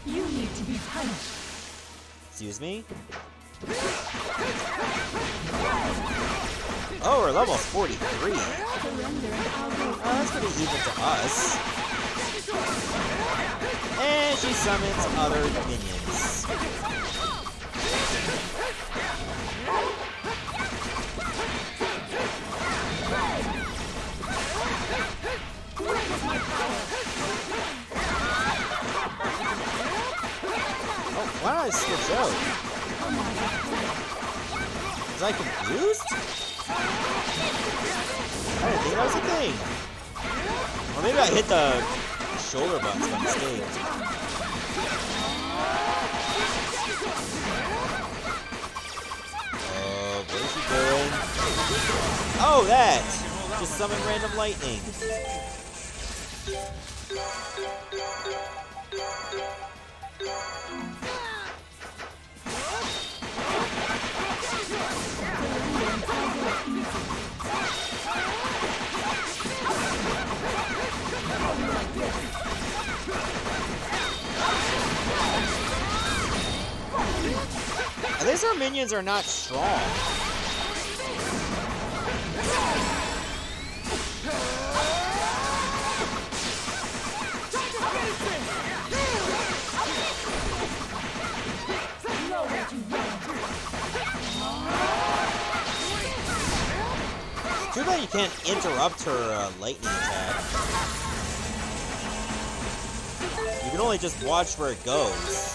You need to be punished. Excuse me? Oh, we're level 43. That's pretty even to us. And she summons other minions. Oh, why don't I switch out? Was I confused? I didn't think that was a thing. Or maybe I hit the shoulder buttons by mistake. What is he doing? Oh, that! Just summon random lightning. At least our minions are not strong. Too bad you can't interrupt her lightning attack. You can only just watch where it goes.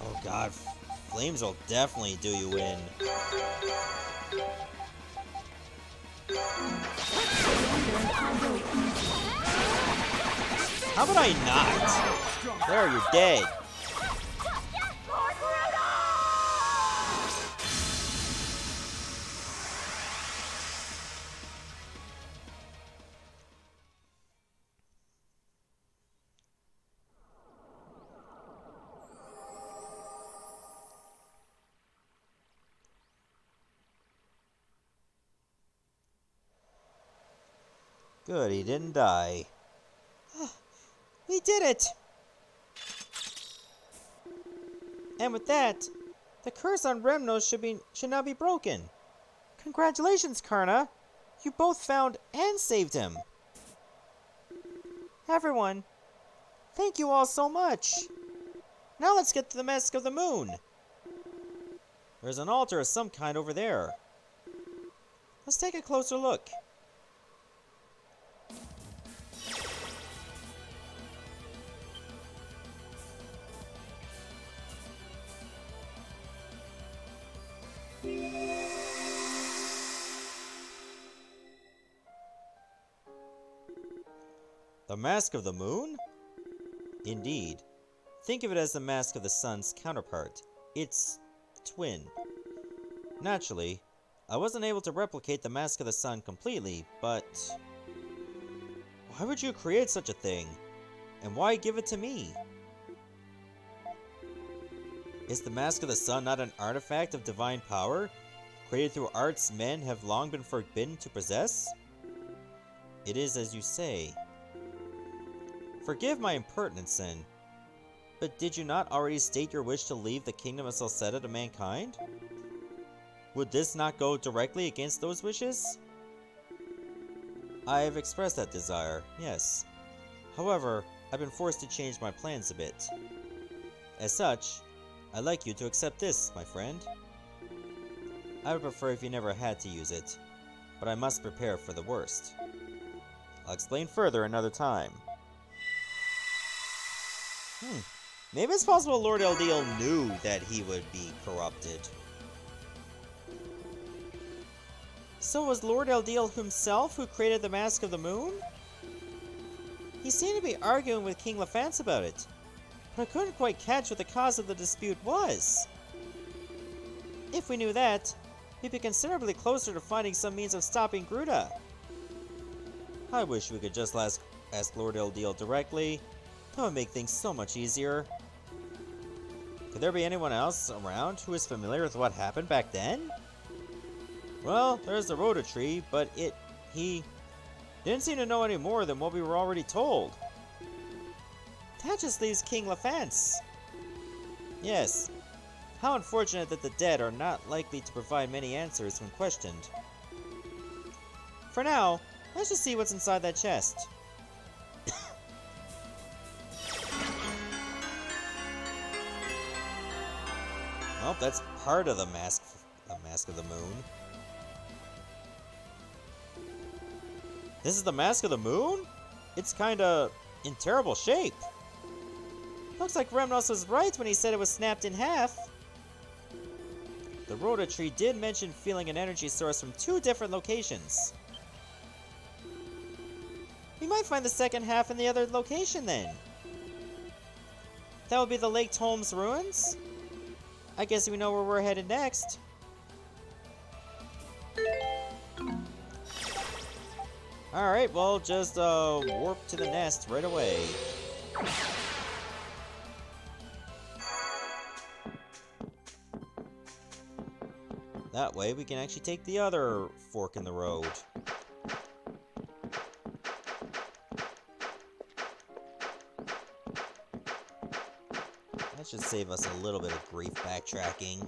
Oh god, flames will definitely do you in. How about I not? There, you're dead. Good, he didn't die. We did it! And with that, the curse on Remnos should now be broken. Congratulations, Karna! You both found and saved him. Everyone, thank you all so much. Now let's get to the Mask of the Moon. There's an altar of some kind over there. Let's take a closer look. The Mask of the Moon? Indeed. Think of it as the Mask of the Sun's counterpart. Its twin. Naturally, I wasn't able to replicate the Mask of the Sun completely, but why would you create such a thing? And why give it to me? Is the Mask of the Sun not an artifact of divine power, created through arts men have long been forbidden to possess? It is as you say. Forgive my impertinence, then, but did you not already state your wish to leave the kingdom of Celceta to mankind? Would this not go directly against those wishes? I have expressed that desire, yes. However, I've been forced to change my plans a bit. As such, I'd like you to accept this, my friend. I would prefer if you never had to use it, but I must prepare for the worst. I'll explain further another time. Maybe it's possible Lord Eldeal knew that he would be corrupted. So was Lord Eldeal himself who created the Mask of the Moon? He seemed to be arguing with King Lefance about it, but I couldn't quite catch what the cause of the dispute was. If we knew that, we'd be considerably closer to finding some means of stopping Gruda. I wish we could just ask Lord Eldeal directly. That would make things so much easier. Could there be anyone else around who is familiar with what happened back then? Well, there's the Rhoda tree, but he didn't seem to know any more than what we were already told. That just leaves King Lefance. Yes. How unfortunate that the dead are not likely to provide many answers when questioned. For now, let's just see what's inside that chest. Well, that's part of the Mask of the Moon. This is the Mask of the Moon? It's kinda in terrible shape. Looks like Remnos was right when he said it was snapped in half. The Rhoda tree did mention feeling an energy source from 2 different locations. We might find the second half in the other location then. That would be the Lake Tolmes ruins? I guess we know where we're headed next. Alright, well, just warp to the nest right away. That way we can actually take the other fork in the road. That should save us a little bit of grief backtracking.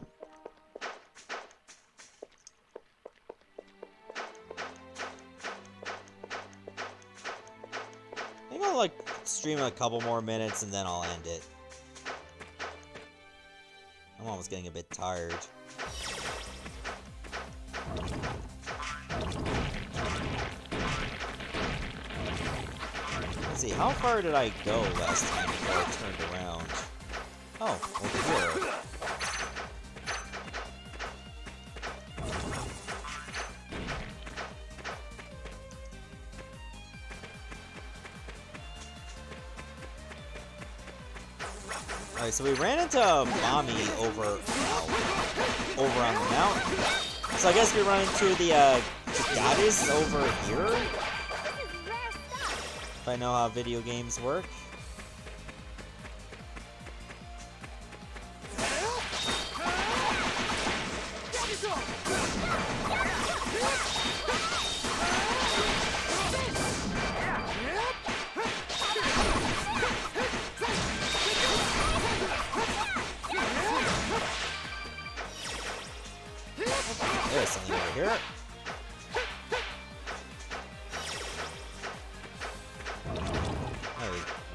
I think I'll stream a couple more minutes and then I'll end it. I'm almost getting a bit tired. Let's see, how far did I go last time before I turned around? Oh, over here. Alright, so we ran into Mommy over on the mountain. So I guess we run into the goddess over here? If I know how video games work. There's something over here.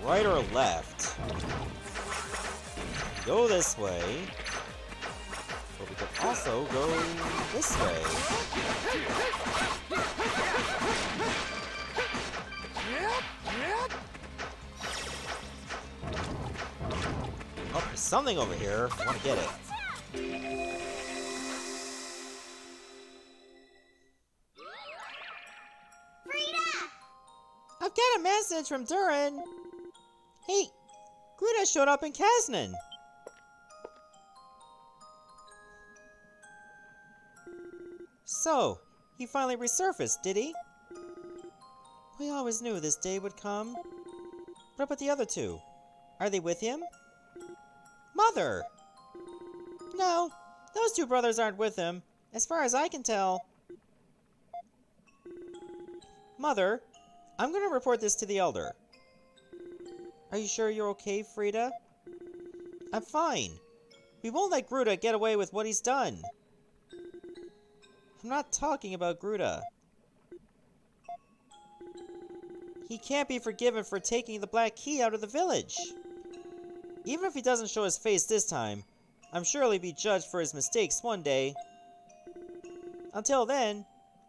Right or left? Go this way. But we could also go this way. Oh, there's something over here. I want to get it. I've got a message from Durin. Hey, Gruda showed up in Kaznan. So, he finally resurfaced, did he? We always knew this day would come. What about the other 2? Are they with him? Mother! No, those 2 brothers aren't with him, as far as I can tell. Mother, I'm gonna report this to the Elder. Are you sure you're okay, Frida? I'm fine. We won't let Gruda get away with what he's done. I'm not talking about Gruda. He can't be forgiven for taking the Black Key out of the village. Even if he doesn't show his face this time, I'm sure he'll be judged for his mistakes one day. Until then,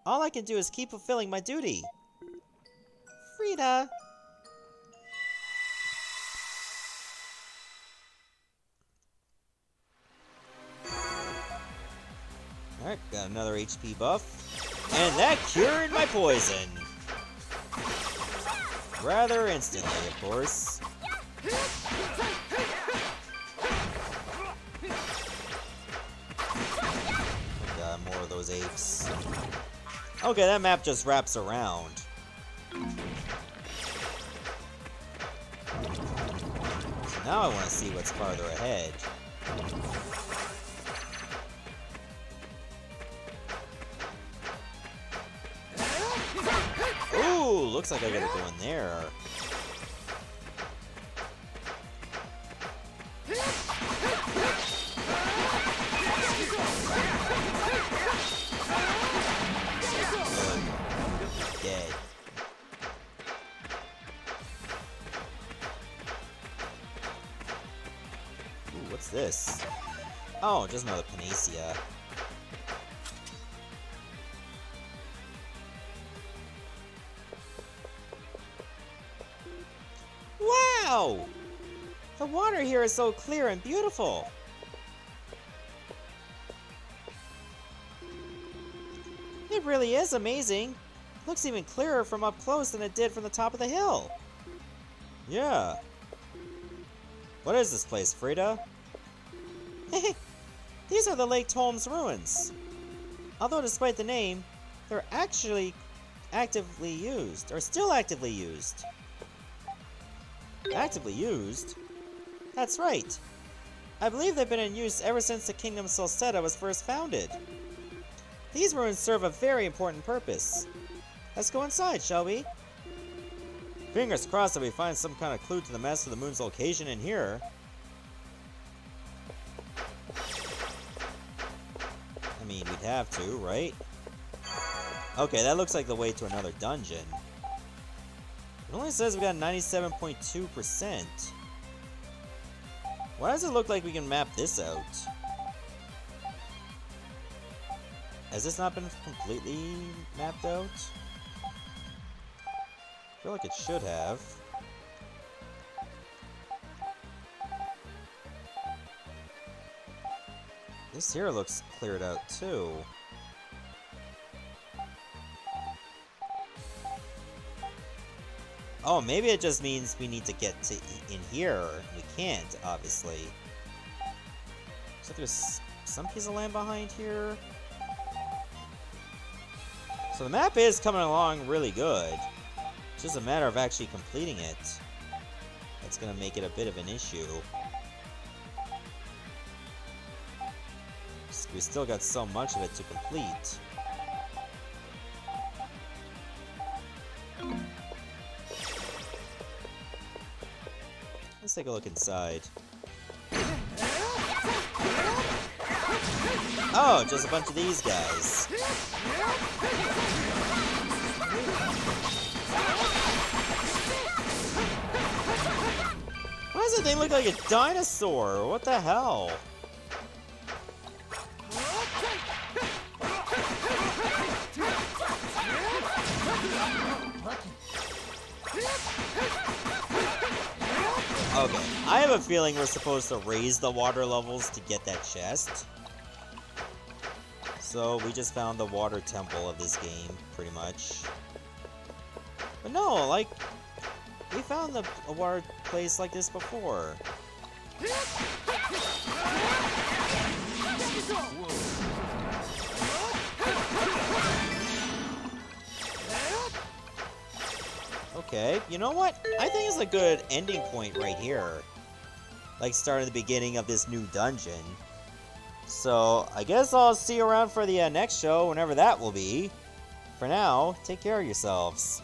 all I can do is keep fulfilling my duty. Frida! Alright, got another HP buff. And that cured my poison! Rather instantly, of course. Got more of those apes. Okay, that map just wraps around. So now I want to see what's farther ahead. Ooh, looks like I gotta go in there. Dead. Ooh, what's this? Oh, just another Panacea. Wow! The water here is so clear and beautiful. It really is amazing. Looks even clearer from up close than it did from the top of the hill. Yeah. What is this place, Frida? These are the Lake Tolm's ruins. Although despite the name, they're actually actively used, or still actively used. Actively used? That's right. I believe they've been in use ever since the Kingdom Celceta was first founded. These ruins serve a very important purpose. Let's go inside, shall we? Fingers crossed that we find some kind of clue to the Master of the Moon's location in here. I mean, we'd have to, right? Okay, that looks like the way to another dungeon. It only says we got 97.2%. Why does it look like we can map this out? Has this not been completely mapped out? I feel like it should have. This here looks cleared out too. Oh, maybe it just means we need to get to in here. We can't, obviously. Looks like there's some piece of land behind here. So the map is coming along really good. It's just a matter of actually completing it. That's gonna make it a bit of an issue. We still got so much of it to complete. Let's take a look inside. Oh, just a bunch of these guys. Why does the thing look like a dinosaur? What the hell? Okay, I have a feeling we're supposed to raise the water levels to get that chest. So we just found the water temple of this game, pretty much. But no, like, we found a water place like this before. Okay, you know what? I think it's a good ending point right here. Like, starting the beginning of this new dungeon. So, I guess I'll see you around for the next show, whenever that will be. For now, take care of yourselves.